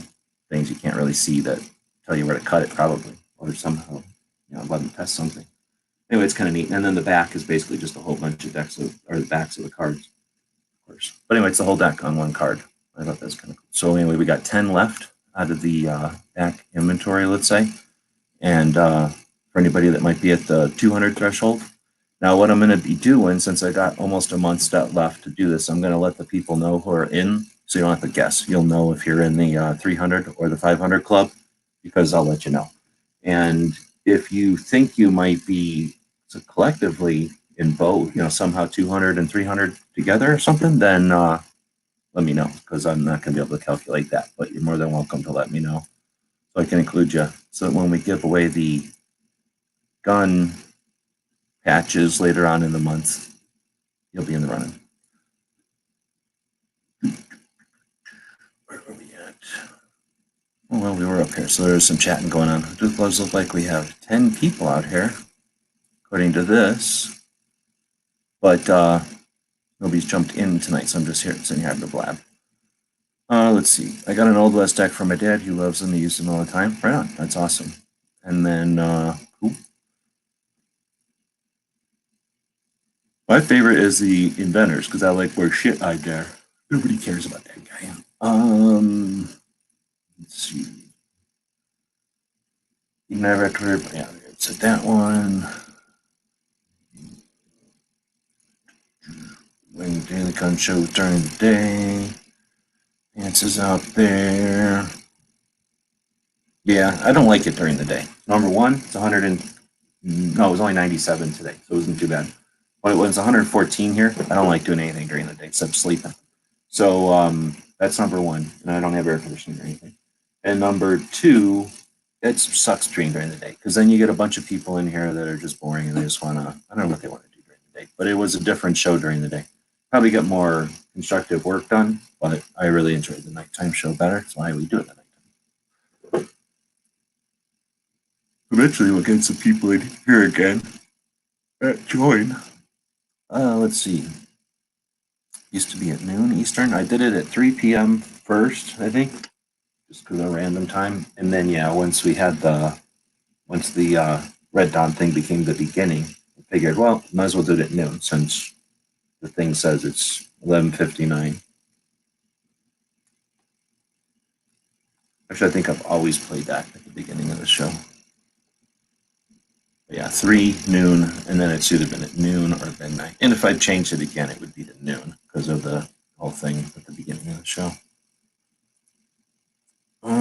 things you can't really see that tell you where to cut it probably, or somehow, let them test something. Anyway, it's kind of neat. And then the back is basically just a whole bunch of decks or the backs of the cards, of course. But anyway, it's the whole deck on one card. I thought that's kind of cool. So anyway, we got 10 left out of the back inventory, let's say. And for anybody that might be at the 200 threshold. Now, what I'm going to be doing, since I got almost a month left to do this, I'm going to let the people know who are in, so you don't have to guess. You'll know if you're in the 300 or the 500 club, because I'll let you know. And if you think you might be collectively in both, somehow 200 and 300 together or something, then let me know, because I'm not going to be able to calculate that. But you're more than welcome to let me know, so I can include you. So that when we give away the gun patches later on in the month, you'll be in the running. Where are we at? Oh, well, we were up here, so there's some chatting going on. It does look like we have 10 people out here, according to this. But nobody's jumped in tonight, so I'm just here sitting here having a blab. Let's see. I got an Old West deck from my dad. He loves them. He uses them all the time. Right on. That's awesome. And then, cool. My favorite is the Inventors, because I like where shit I dare. Nobody cares about that guy. Let's see. You never have to worry about, yeah, it's that one. When daily gun shows during the day. Dances out there. Yeah, I don't like it during the day. Number one, it's 100 and, no, it was only 97 today, so it wasn't too bad. When it was 114 here, I don't like doing anything during the day except sleeping. So that's number one, and I don't have air conditioning or anything. And number two, it sucks during the day, because then you get a bunch of people in here that are just boring and they just want to, I don't know what they want to do during the day, but it was a different show during the day. Probably get more constructive work done, but I really enjoyed the nighttime show better. That's why we do it at nighttime. Eventually we'll get some people in here again that join. Let's see. Used to be at noon Eastern. I did it at 3 p.m. first, I think, just because of random time. And then, yeah, once the Red Dawn thing became the beginning, I figured, well, might as well do it at noon since the thing says it's 11:59. Actually, I think I've always played that at the beginning of the show. But yeah, 3, noon, and then it's either been at noon or midnight. And if I changed it again, it would be to noon because of the whole thing at the beginning of the show. We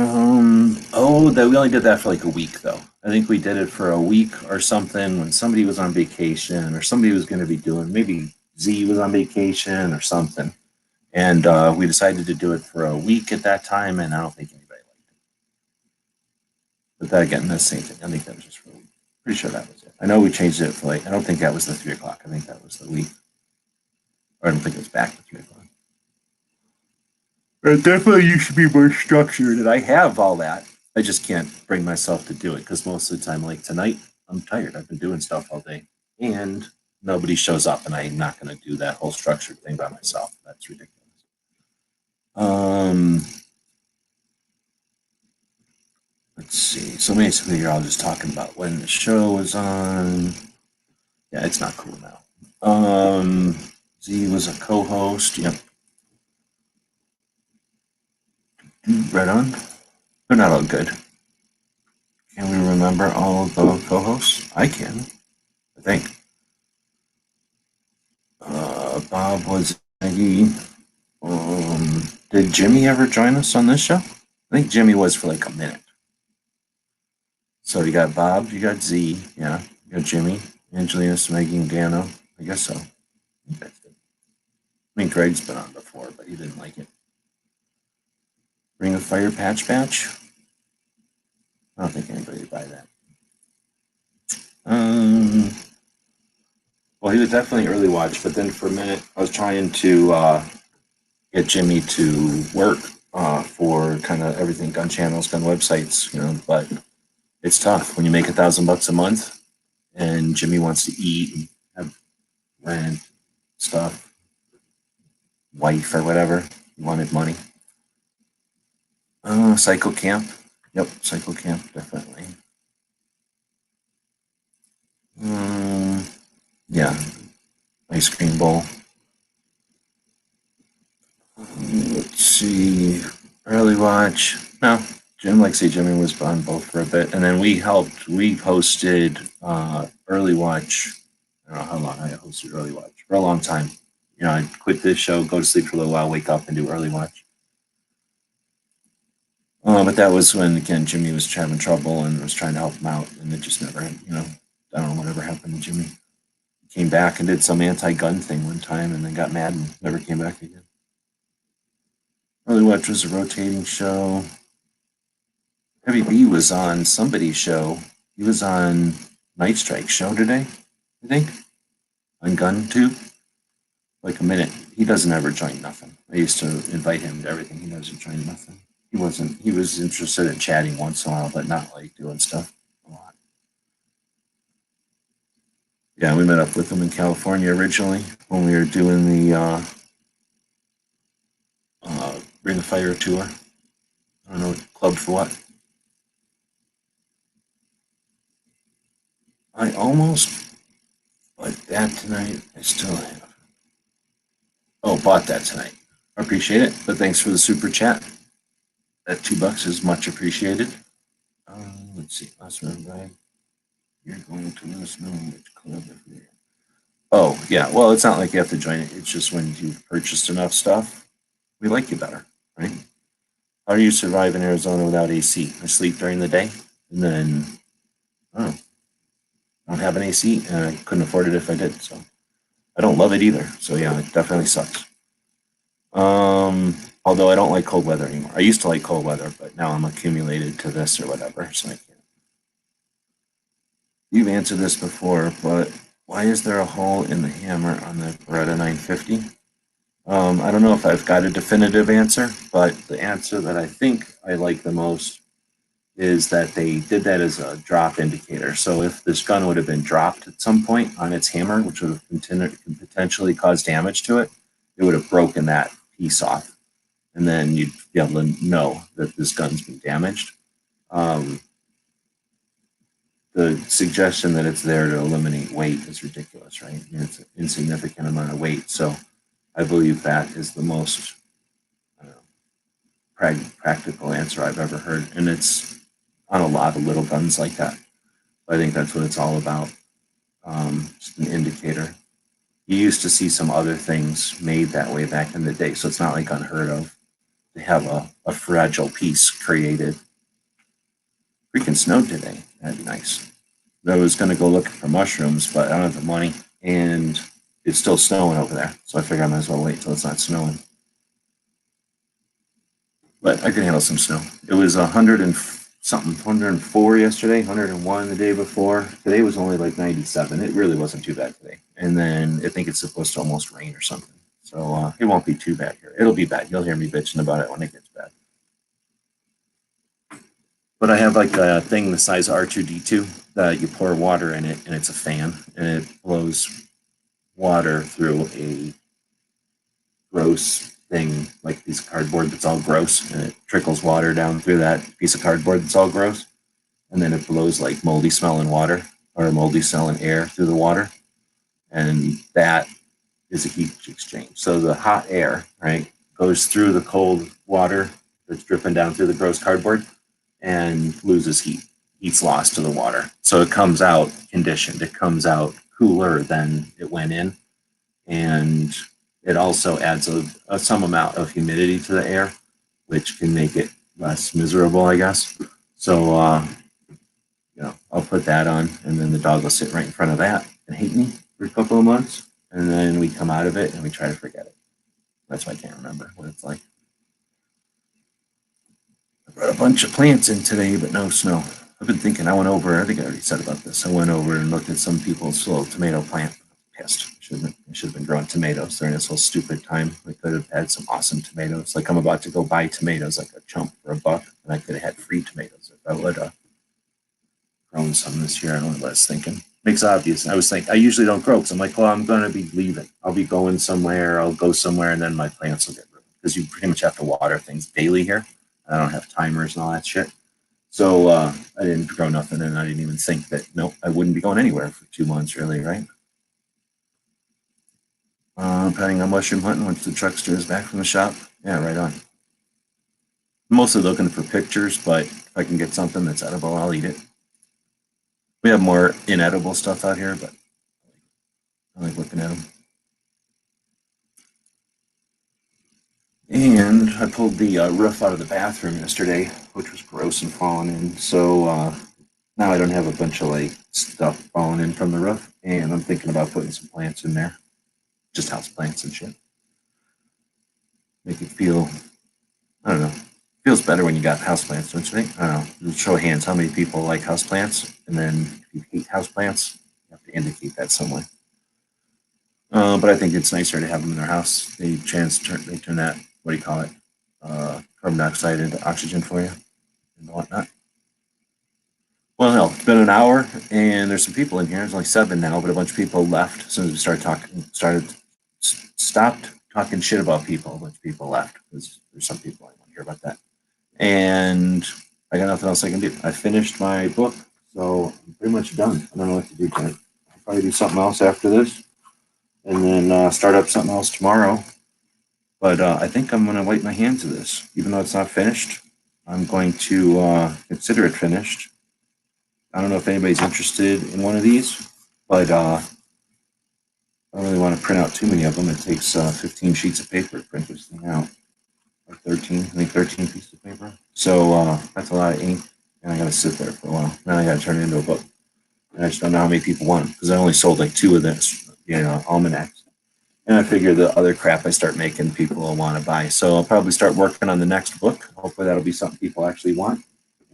only did that for like a week, though. I think we did it for a week or something when somebody was on vacation or somebody was going to be doing, maybe Z was on vacation or something. And we decided to do it for a week at that time, and I don't think anybody liked it. But that, again, that's the same thing. I think that was just for a week. Pretty sure that was it. I know we changed it for like, I don't think that was the 3 o'clock. I think that was the week. Or I don't think it was back to 3 o'clock. But definitely you should be more structured, and I have all that. I just can't bring myself to do it because most of the time, like tonight, I'm tired. I've been doing stuff all day, and nobody shows up, and I'm not going to do that whole structured thing by myself. That's ridiculous. Let's see. So basically, you're all just talking about when the show was on. Yeah, it's not cool now. Z was a co-host. Yep. Right on. They're not all good. Can we remember all of the co-hosts? I can, I think. Bob was Maggie. Did Jimmy ever join us on this show? I think Jimmy was for like a minute. So you got Bob, you got Z, yeah, you got Jimmy, Angelina, Smeggy, and Dano. I guess so. I think that's good. I mean, Greg's been on before, but he didn't like it. Ring of Fire Patch Patch. I don't think anybody would buy that. Well, he was definitely early watch, but then for a minute, I was trying to get Jimmy to work for kind of everything, gun channels, gun websites, but it's tough when you make $1,000 a month and Jimmy wants to eat and have rent, stuff, wife or whatever. He wanted money. Cycle Camp. Yep, Cycle Camp, definitely. Yeah, ice cream bowl. Let's see, early watch. No, Jim, like say Jimmy was on both for a bit, and then we hosted early watch. I don't know how long I hosted early watch for a long time. I'd quit this show, go to sleep for a little while, wake up and do early watch. But that was when, again, Jimmy was having trouble and was trying to help him out, and it just never, I don't know whatever happened to Jimmy. He came back and did some anti-gun thing one time and then got mad and never came back again. Early Watch was a rotating show. Heavy B was on somebody's show. He was on Night Strike show today, I think, on GunTube. Like a minute. He doesn't ever join nothing. I used to invite him to everything. He doesn't join nothing. He was interested in chatting once in a while, but not like doing stuff a lot. Yeah, we met up with him in California originally when we were doing the Ring of Fire tour. I don't know, Club for what? I almost bought that tonight. I still have. Oh, bought that tonight. I appreciate it, but thanks for the super chat. That $2 is much appreciated. Let's see, last one, Brian. You're going to let us know which club if you're. Oh, yeah. Well, it's not like you have to join it. It's just when you've purchased enough stuff, we like you better, right? How do you survive in Arizona without AC? I sleep during the day, and then I don't have an AC, and I couldn't afford it if I did. So I don't love it either. So yeah, it definitely sucks. Although I don't like cold weather anymore. I used to like cold weather, but now I'm accumulated to this or whatever, so I can't. You've answered this before, but why is there a hole in the hammer on the Beretta 950? I don't know if I've got a definitive answer, but the answer that I think I like the most is that they did that as a drop indicator. So if this gun would have been dropped at some point on its hammer, which would have potentially caused damage to it, it would have broken that piece off. And then you'd be able to know that this gun's been damaged. The suggestion that it's there to eliminate weight is ridiculous, right? It's an insignificant amount of weight. So I believe that is the most practical answer I've ever heard. And it's on a lot of little guns like that. I think that's what it's all about. Just an indicator. You used to see some other things made that way back in the day. So it's not like unheard of to have a fragile piece created. Freaking snowed today. That'd be nice. I was going to go looking for mushrooms, but I don't have the money, and it's still snowing over there. So I figured I might as well wait till it's not snowing. But I could handle some snow. It was 100 and something, 104 yesterday, 101 the day before. Today was only like 97. It really wasn't too bad today. And then I think it's supposed to almost rain or something. So it won't be too bad here. It'll be bad. You'll hear me bitching about it when it gets bad. But I have like a thing the size of R2-D2 that you pour water in it, and it's a fan, and it blows water through a gross thing, like a piece of cardboard that's all gross, and it trickles water down through that piece of cardboard that's all gross, and then it blows like moldy smelling water or moldy smelling air through the water, and that is a heat exchange. So the hot air, right, goes through the cold water that's dripping down through the gross cardboard and loses heat. Heat's lost to the water. So it comes out conditioned. It comes out cooler than it went in. And it also adds some amount of humidity to the air, which can make it less miserable, I guess. So, I'll put that on, and then the dog will sit right in front of that and hate me for a couple of months, and then we come out of it and we try to forget it. That's why I can't remember what it's like. I brought a bunch of plants in today, but no snow. I've been thinking, I think I already said about this. I went over and looked at some people's little tomato plant. Pissed. I should have been growing tomatoes during this whole stupid time. We could have had some awesome tomatoes. Like I'm about to go buy tomatoes like a chump for $1, and I could have had free tomatoes if I would have grown some this year. I don't know what I was thinking. Makes obvious. I was thinking, I usually don't grow because I'm like, well, I'm going to be leaving. I'll be going somewhere. I'll go somewhere, and then my plants will get ruined because you pretty much have to water things daily here. I don't have timers and all that shit. So I didn't grow nothing, and I didn't even think that, nope, I wouldn't be going anywhere for 2 months, really, right? Planning on mushroom hunting once the truckster is back from the shop. Yeah, right on. I'm mostly looking for pictures, but if I can get something that's edible, I'll eat it. We have more inedible stuff out here, but I like looking at them. And I pulled the roof out of the bathroom yesterday, which was gross and falling in. So now I don't have a bunch of like stuff falling in from the roof, and I'm thinking about putting some plants in there, just house plants and shit. Make it feel, I don't know, feels better when you got houseplants, don't you think? I don't know. Show of hands how many people like houseplants, and then if you hate houseplants, you have to indicate that some way. But I think it's nicer to have them in their house. They turn that, what do you call it, carbon dioxide into oxygen for you and whatnot. Well, hell, it's been an hour, and there's some people in here. There's only 7 now, but a bunch of people left as soon as we stopped talking shit about people. A bunch of people left because there's some people I want to hear about that. And I got nothing else I can do. I finished my book, so I'm pretty much done. I don't know what to do tonight. I'll probably do something else after this, and then start up something else tomorrow. But I think I'm going to wipe my hands of this. Even though it's not finished, I'm going to consider it finished. I don't know if anybody's interested in one of these, but I don't really want to print out too many of them. It takes 15 sheets of paper to print this thing out. Or 13 pieces of paper. So that's a lot of ink, and I got to sit there for a while. Then I got to turn it into a book. And I just don't know how many people want them, because I only sold like 2 of this, almanacs. And I figure the other crap I start making, people will want to buy. So I'll probably start working on the next book. Hopefully that'll be something people actually want,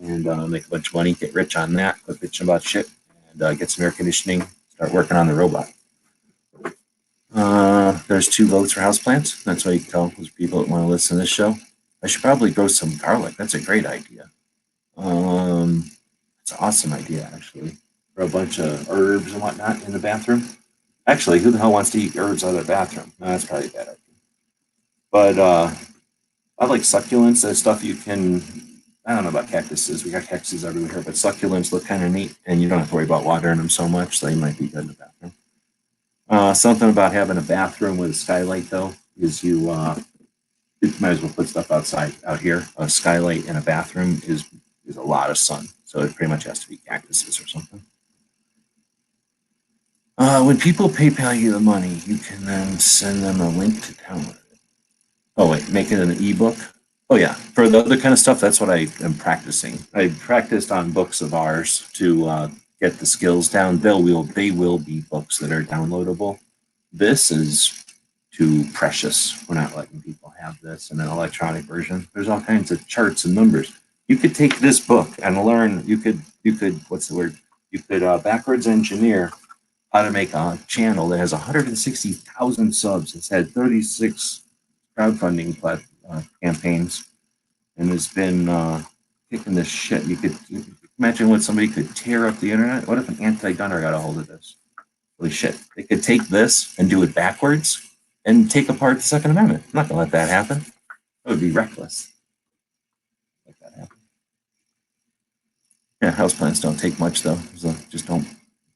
and make a bunch of money, get rich on that, quit bitching about shit, and get some air conditioning, start working on the robot. There's 2 votes for houseplants. That's why you can tell those people that want to listen to this show. I should probably grow some garlic. That's a great idea. It's an awesome idea, actually. Grow a bunch of herbs and whatnot in the bathroom. Actually, who the hell wants to eat herbs out of their bathroom? No, that's probably a bad idea. But I like succulents. There's stuff you can, I don't know about cactuses. We got cactuses everywhere, but succulents look kind of neat, and you don't have to worry about watering them so much. They might be good in the bathroom. Something about having a bathroom with a skylight, though, is you might as well put stuff outside out here. A skylight in a bathroom is a lot of sun, so it pretty much has to be cactuses or something. When people PayPal you the money, you can then send them a link to download it. Oh wait, make it an ebook. Oh yeah, for the other kind of stuff, that's what I am practicing. I practiced on books of ours to get the skills down. They will be books that are downloadable. This is too precious. We're not letting people have this in an electronic version. There's all kinds of charts and numbers. You could take this book and learn. You could what's the word? You could backwards engineer how to make a channel that has 160,000 subs. It's had 36 crowdfunding campaigns, and has been kicking this shit. You could imagine what somebody could tear up the internet. What if an anti-gunner got a hold of this? Holy shit. They could take this and do it backwards and take apart the Second Amendment. I'm not going to let that happen. That would be reckless. Let that happen. Yeah, houseplants don't take much, though. So just don't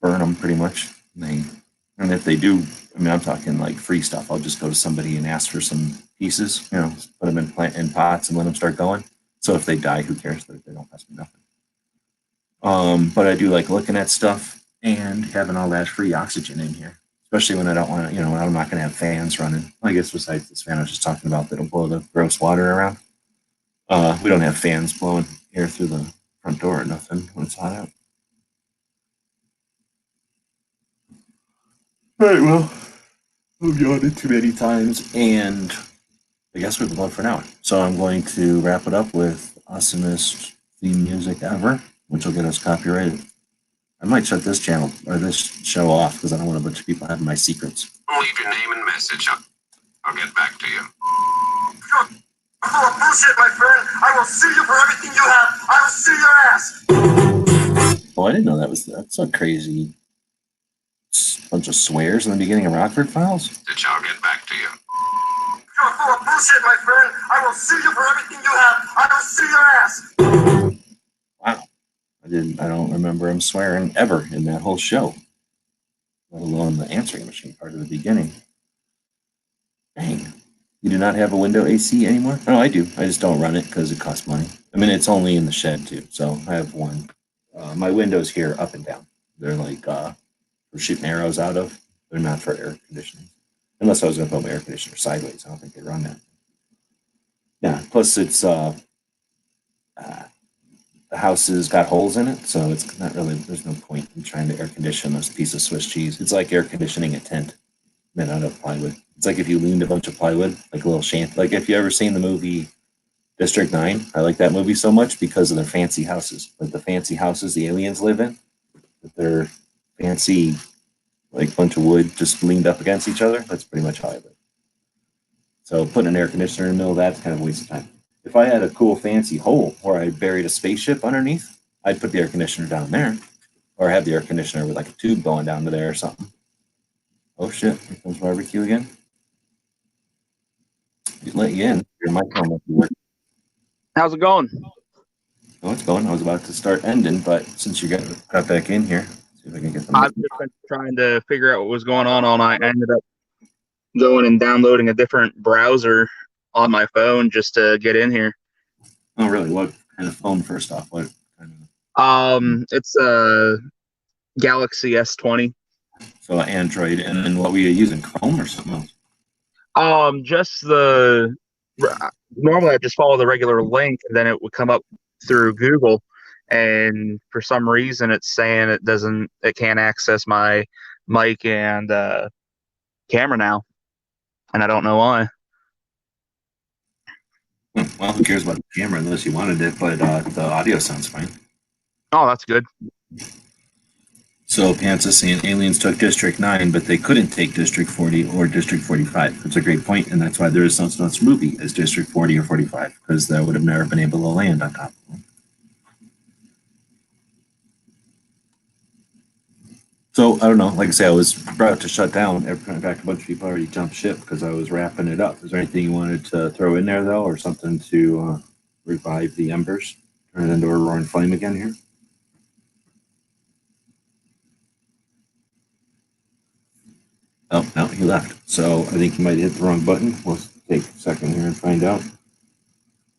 burn them, pretty much. And if they do, I mean, I'm talking like free stuff. I'll just go to somebody and ask for some pieces, put them in pots and let them start going. So if they die, who cares? They don't cost me nothing. But I do like looking at stuff and having all that free oxygen in here, especially when I don't want to, when I'm not going to have fans running. I guess besides this fan I was just talking about that'll blow the gross water around. We don't have fans blowing air through the front door or nothing when it's hot out. All right, well, I've yawned too many times, and I guess we've been going for an hour. So I'm going to wrap it up with awesomest theme music ever, which will get us copyrighted. I might shut this channel or this show off because I don't want a bunch of people having my secrets. Leave your name and message. I'll get back to you. Oh, bullshit, my friend. I will sue you for everything you have. I will sue your ass. Oh, I didn't know that's a crazy bunch of swears in the beginning of Rockford Files. I'll get back to you. You're full of bullshit, my friend. I will sue you for everything you have. I will sue your ass. Wow. I don't remember him swearing ever in that whole show, let alone the answering machine part of the beginning. Dang. You do not have a window AC anymore? No, I do. I just don't run it because it costs money. I mean, it's only in the shed too, so I have one. My windows here up and down. They're like for shooting arrows out of. They're not for air conditioning. Unless I was going to put my air conditioner sideways. I don't think they run that. Yeah, plus it's the house has got holes in it, so it's not really, there's no point in trying to air condition this piece of Swiss cheese. It's like air conditioning a tent made out of plywood. It's like if you leaned a bunch of plywood, like a little shanty. Like if you ever seen the movie District 9, I like that movie so much because of their fancy houses. Like the fancy houses the aliens live in, with their fancy, like bunch of wood just leaned up against each other. That's pretty much how I live. So putting an air conditioner in the middle of that's kind of a waste of time. If I had a cool fancy hole where I buried a spaceship underneath, I'd put the air conditioner down there, or have the air conditioner with like a tube going down to there or something. Oh shit, here comes barbecue again. Let you in. Your microphone must be working. How's it going? Oh, it's going. I was about to start ending, but since you got back in here, see if I can get them. I've just been trying to figure out what was going on all night. I ended up going and downloading a different browser on my phone just to get in here. Oh, really? What kind of phone? First off, what kind of? It's a Galaxy S20. So Android, and then what were you using? Chrome or something else? Just the normally I just follow the regular link, and then it would come up through Google, and for some reason it's saying it can't access my mic and camera now, and I don't know why. Well, who cares about the camera unless you wanted it, but the audio sounds fine. Oh, that's good. So Pants is saying aliens took District 9, but they couldn't take District 40 or District 45. That's a great point, and that's why there is no such movie as District 40 or 45, because they would have never been able to land on top of them. So, I don't know. Like I say, I was about to shut down. In fact, a bunch of people already jumped ship because I was wrapping it up. Is there anything you wanted to throw in there, though, or something to revive the embers? Turn it into a roaring flame again here? Oh, no, he left. So I think he might have hit the wrong button. We'll take a second here and find out.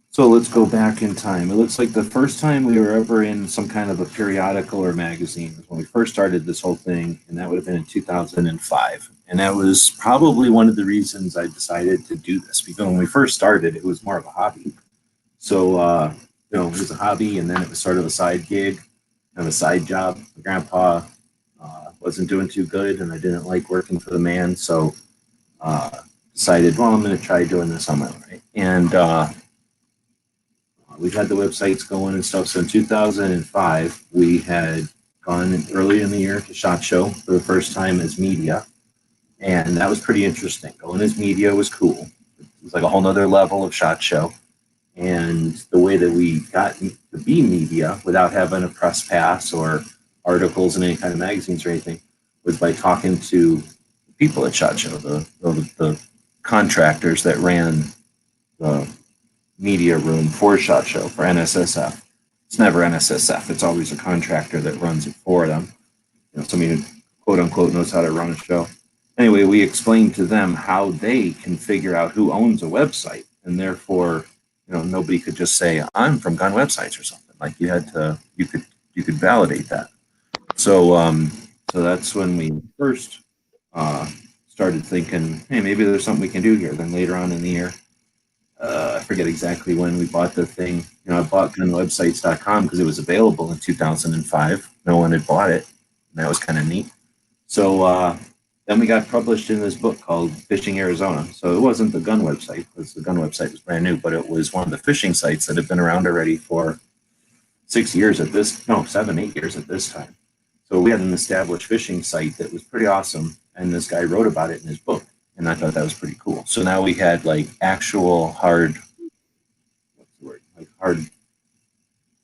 So let's go back in time. It looks like the first time we were ever in some kind of a periodical or magazine was when we first started this whole thing, and that would have been in 2005. And that was probably one of the reasons I decided to do this, because when we first started, it was more of a hobby. So, it was a hobby, and then it was sort of a side gig, kind of a side job. My grandpa wasn't doing too good, and I didn't like working for the man, so decided, well, I'm going to try doing this on my own, right? And we had the websites going and stuff. So in 2005, we had gone early in the year to SHOT Show for the first time as media, and that was pretty interesting. Going as media was cool. It was like a whole nother level of SHOT Show, and the way that we got to be media without having a press pass or articles in any kind of magazines or anything was by talking to people at SHOT Show, the contractors that ran the media room for SHOT Show, for NSSF. It's never NSSF. It's always a contractor that runs it for them. Somebody who, quote unquote, knows how to run a show. Anyway, we explained to them how they can figure out who owns a website, and therefore, nobody could just say, I'm from Gun Websites or something. Like you could validate that. So, so that's when we first started thinking, hey, maybe there's something we can do here. Then later on in the year, I forget exactly when we bought the thing. I bought gunwebsites.com because it was available in 2005. No one had bought it. And that was kind of neat. So then we got published in this book called Fishing Arizona. So it wasn't the gun website, because the gun website was brand new, but it was one of the fishing sites that had been around already for 7, 8 years at this time. So we had an established fishing site that was pretty awesome. And this guy wrote about it in his book. And I thought that was pretty cool. So now we had like actual hard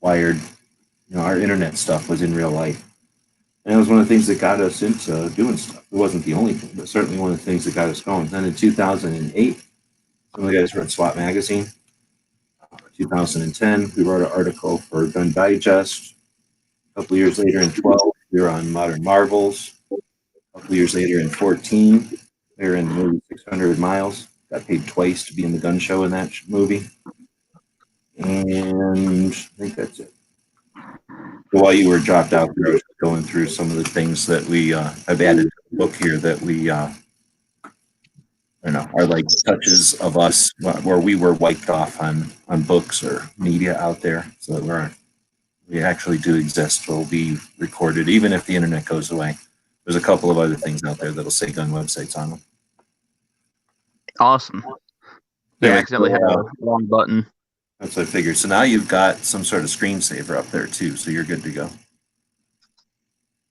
wired, our internet stuff was in real life. And it was one of the things that got us into doing stuff. It wasn't the only thing, but certainly one of the things that got us going. Then in 2008, some of the guys read SWAT Magazine. 2010, we wrote an article for Gun Digest. A couple years later in 12, we were on Modern Marvels. A couple years later in 14, we were in the movie 600 Miles. Got paid twice to be in the gun show in that movie. And I think that's it. While you were dropped out, I was going through some of the things that we have added to the book here that we, are like touches of us where we were wiped off on books or media out there, so that we actually do exist. We'll be recorded, even if the internet goes away. There's a couple of other things out there that'll say gun websites on them. Awesome. Yeah, I accidentally had a wrong button. That's what I figured. So now you've got some sort of screensaver up there too, so you're good to go.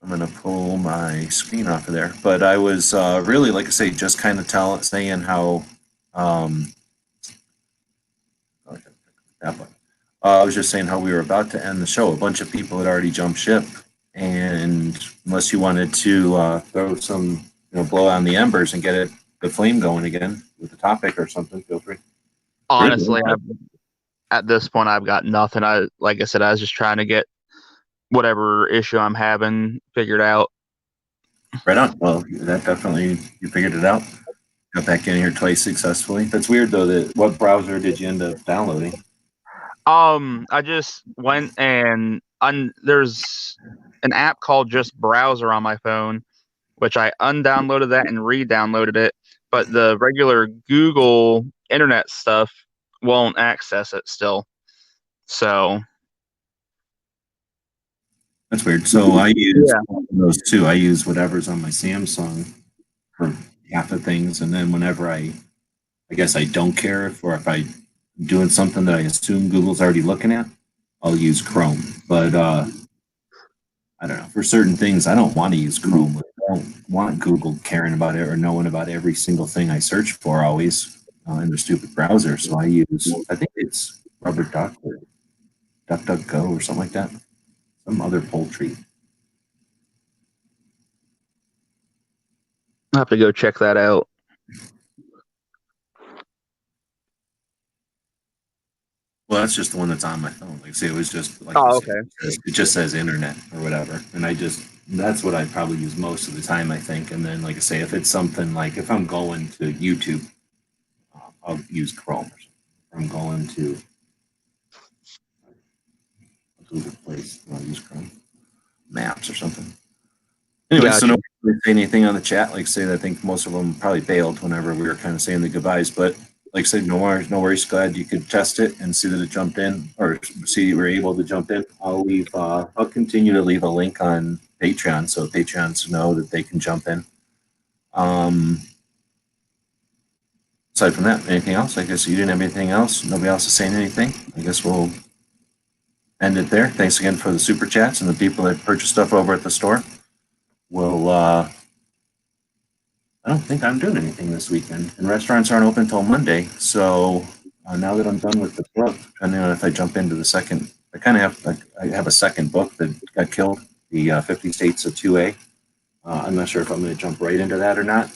I'm going to pull my screen off of there. But I was really, like I say, just kind of saying how I was just saying how we were about to end the show. A bunch of people had already jumped ship, and unless you wanted to throw some, blow on the embers and get the flame going again with the topic or something, feel free. Honestly, at this point, I've got nothing. Like I said, I was just trying to get whatever issue I'm having figured out. Right on. Well, that definitely, you figured it out. Got back in here twice successfully. That's weird though. What browser did you end up downloading? I just went and there's an app called Just Browser on my phone, which I undownloaded that and re-downloaded it. But the regular Google internet stuff won't access it still. So that's weird. So I use those two. I use whatever's on my Samsung for half the things, and then whenever I guess I don't care if I'm doing something that I assume Google's already looking at, I'll use Chrome. But I don't know, for certain things I don't want to use Chrome. I don't want Google caring about it or knowing about every single thing I search for always in the stupid browser. So I think it's Rubber Duck or DuckDuckGo or something like that. Some other poultry. I'll have to go check that out. Well, that's just the one that's on my phone. Like, say, it was just like, okay. It just says internet or whatever, and that's what I probably use most of the time, I think. And then, like I say, if it's something like if I'm going to YouTube, I'll use Chrome. Or something. If I'm going to a Google Place, I'll use Chrome. Maps or something. Anyway, gotcha. So nobody say anything on the chat. Like, say, I think most of them probably bailed whenever we were kind of saying the goodbyes, but. Like I said, no worries. Glad you could test it and see that it jumped in, or see you were able to jump in. I'll continue to leave a link on Patreon so Patreons know that they can jump in. Aside from that, anything else? I guess you didn't have anything else. Nobody else is saying anything. I guess we'll end it there. Thanks again for the super chats and the people that purchased stuff over at the store. I don't think I'm doing anything this weekend, and restaurants aren't open until Monday. So now that I'm done with the book, depending on if I jump into the second, I have a second book that got killed, the 50 States of 2A. I'm not sure if I'm going to jump right into that or not,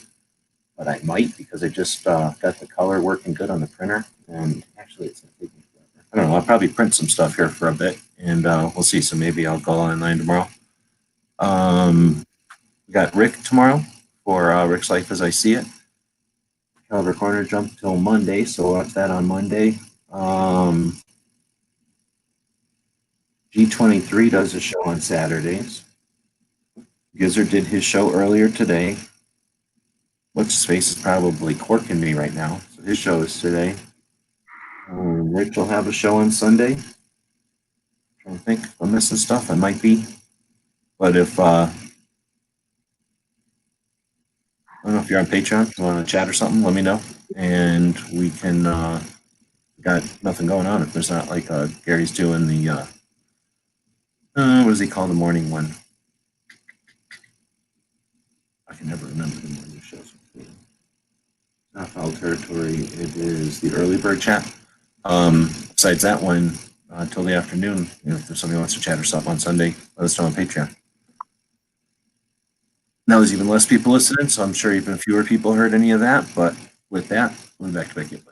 but I might because I just got the color working good on the printer, and actually it's not taking forever. I don't know. I'll probably print some stuff here for a bit, and we'll see. So maybe I'll go online tomorrow. We got Rick tomorrow. For Rick's Life as I See It. Caliber Corner jumped till Monday, so watch that on Monday. G23 does a show on Saturdays. Gizzard did his show earlier today. what's his face is probably corking me right now. So his show is today. Rich will have a show on Sunday. Trying to think if I'm missing stuff. I might be. But if I don't know if you're on Patreon, you want to chat or something, let me know. And we can got nothing going on if there's not like Gary's doing the what does he call the morning one? I can never remember the morning shows. Not foul territory. It is the early bird chat. Besides that one, till the afternoon, if there's somebody who wants to chat or stuff on Sunday, let us know on Patreon. Now there's even less people listening, so I'm sure even fewer people heard any of that. But with that, we'll be back to Becky.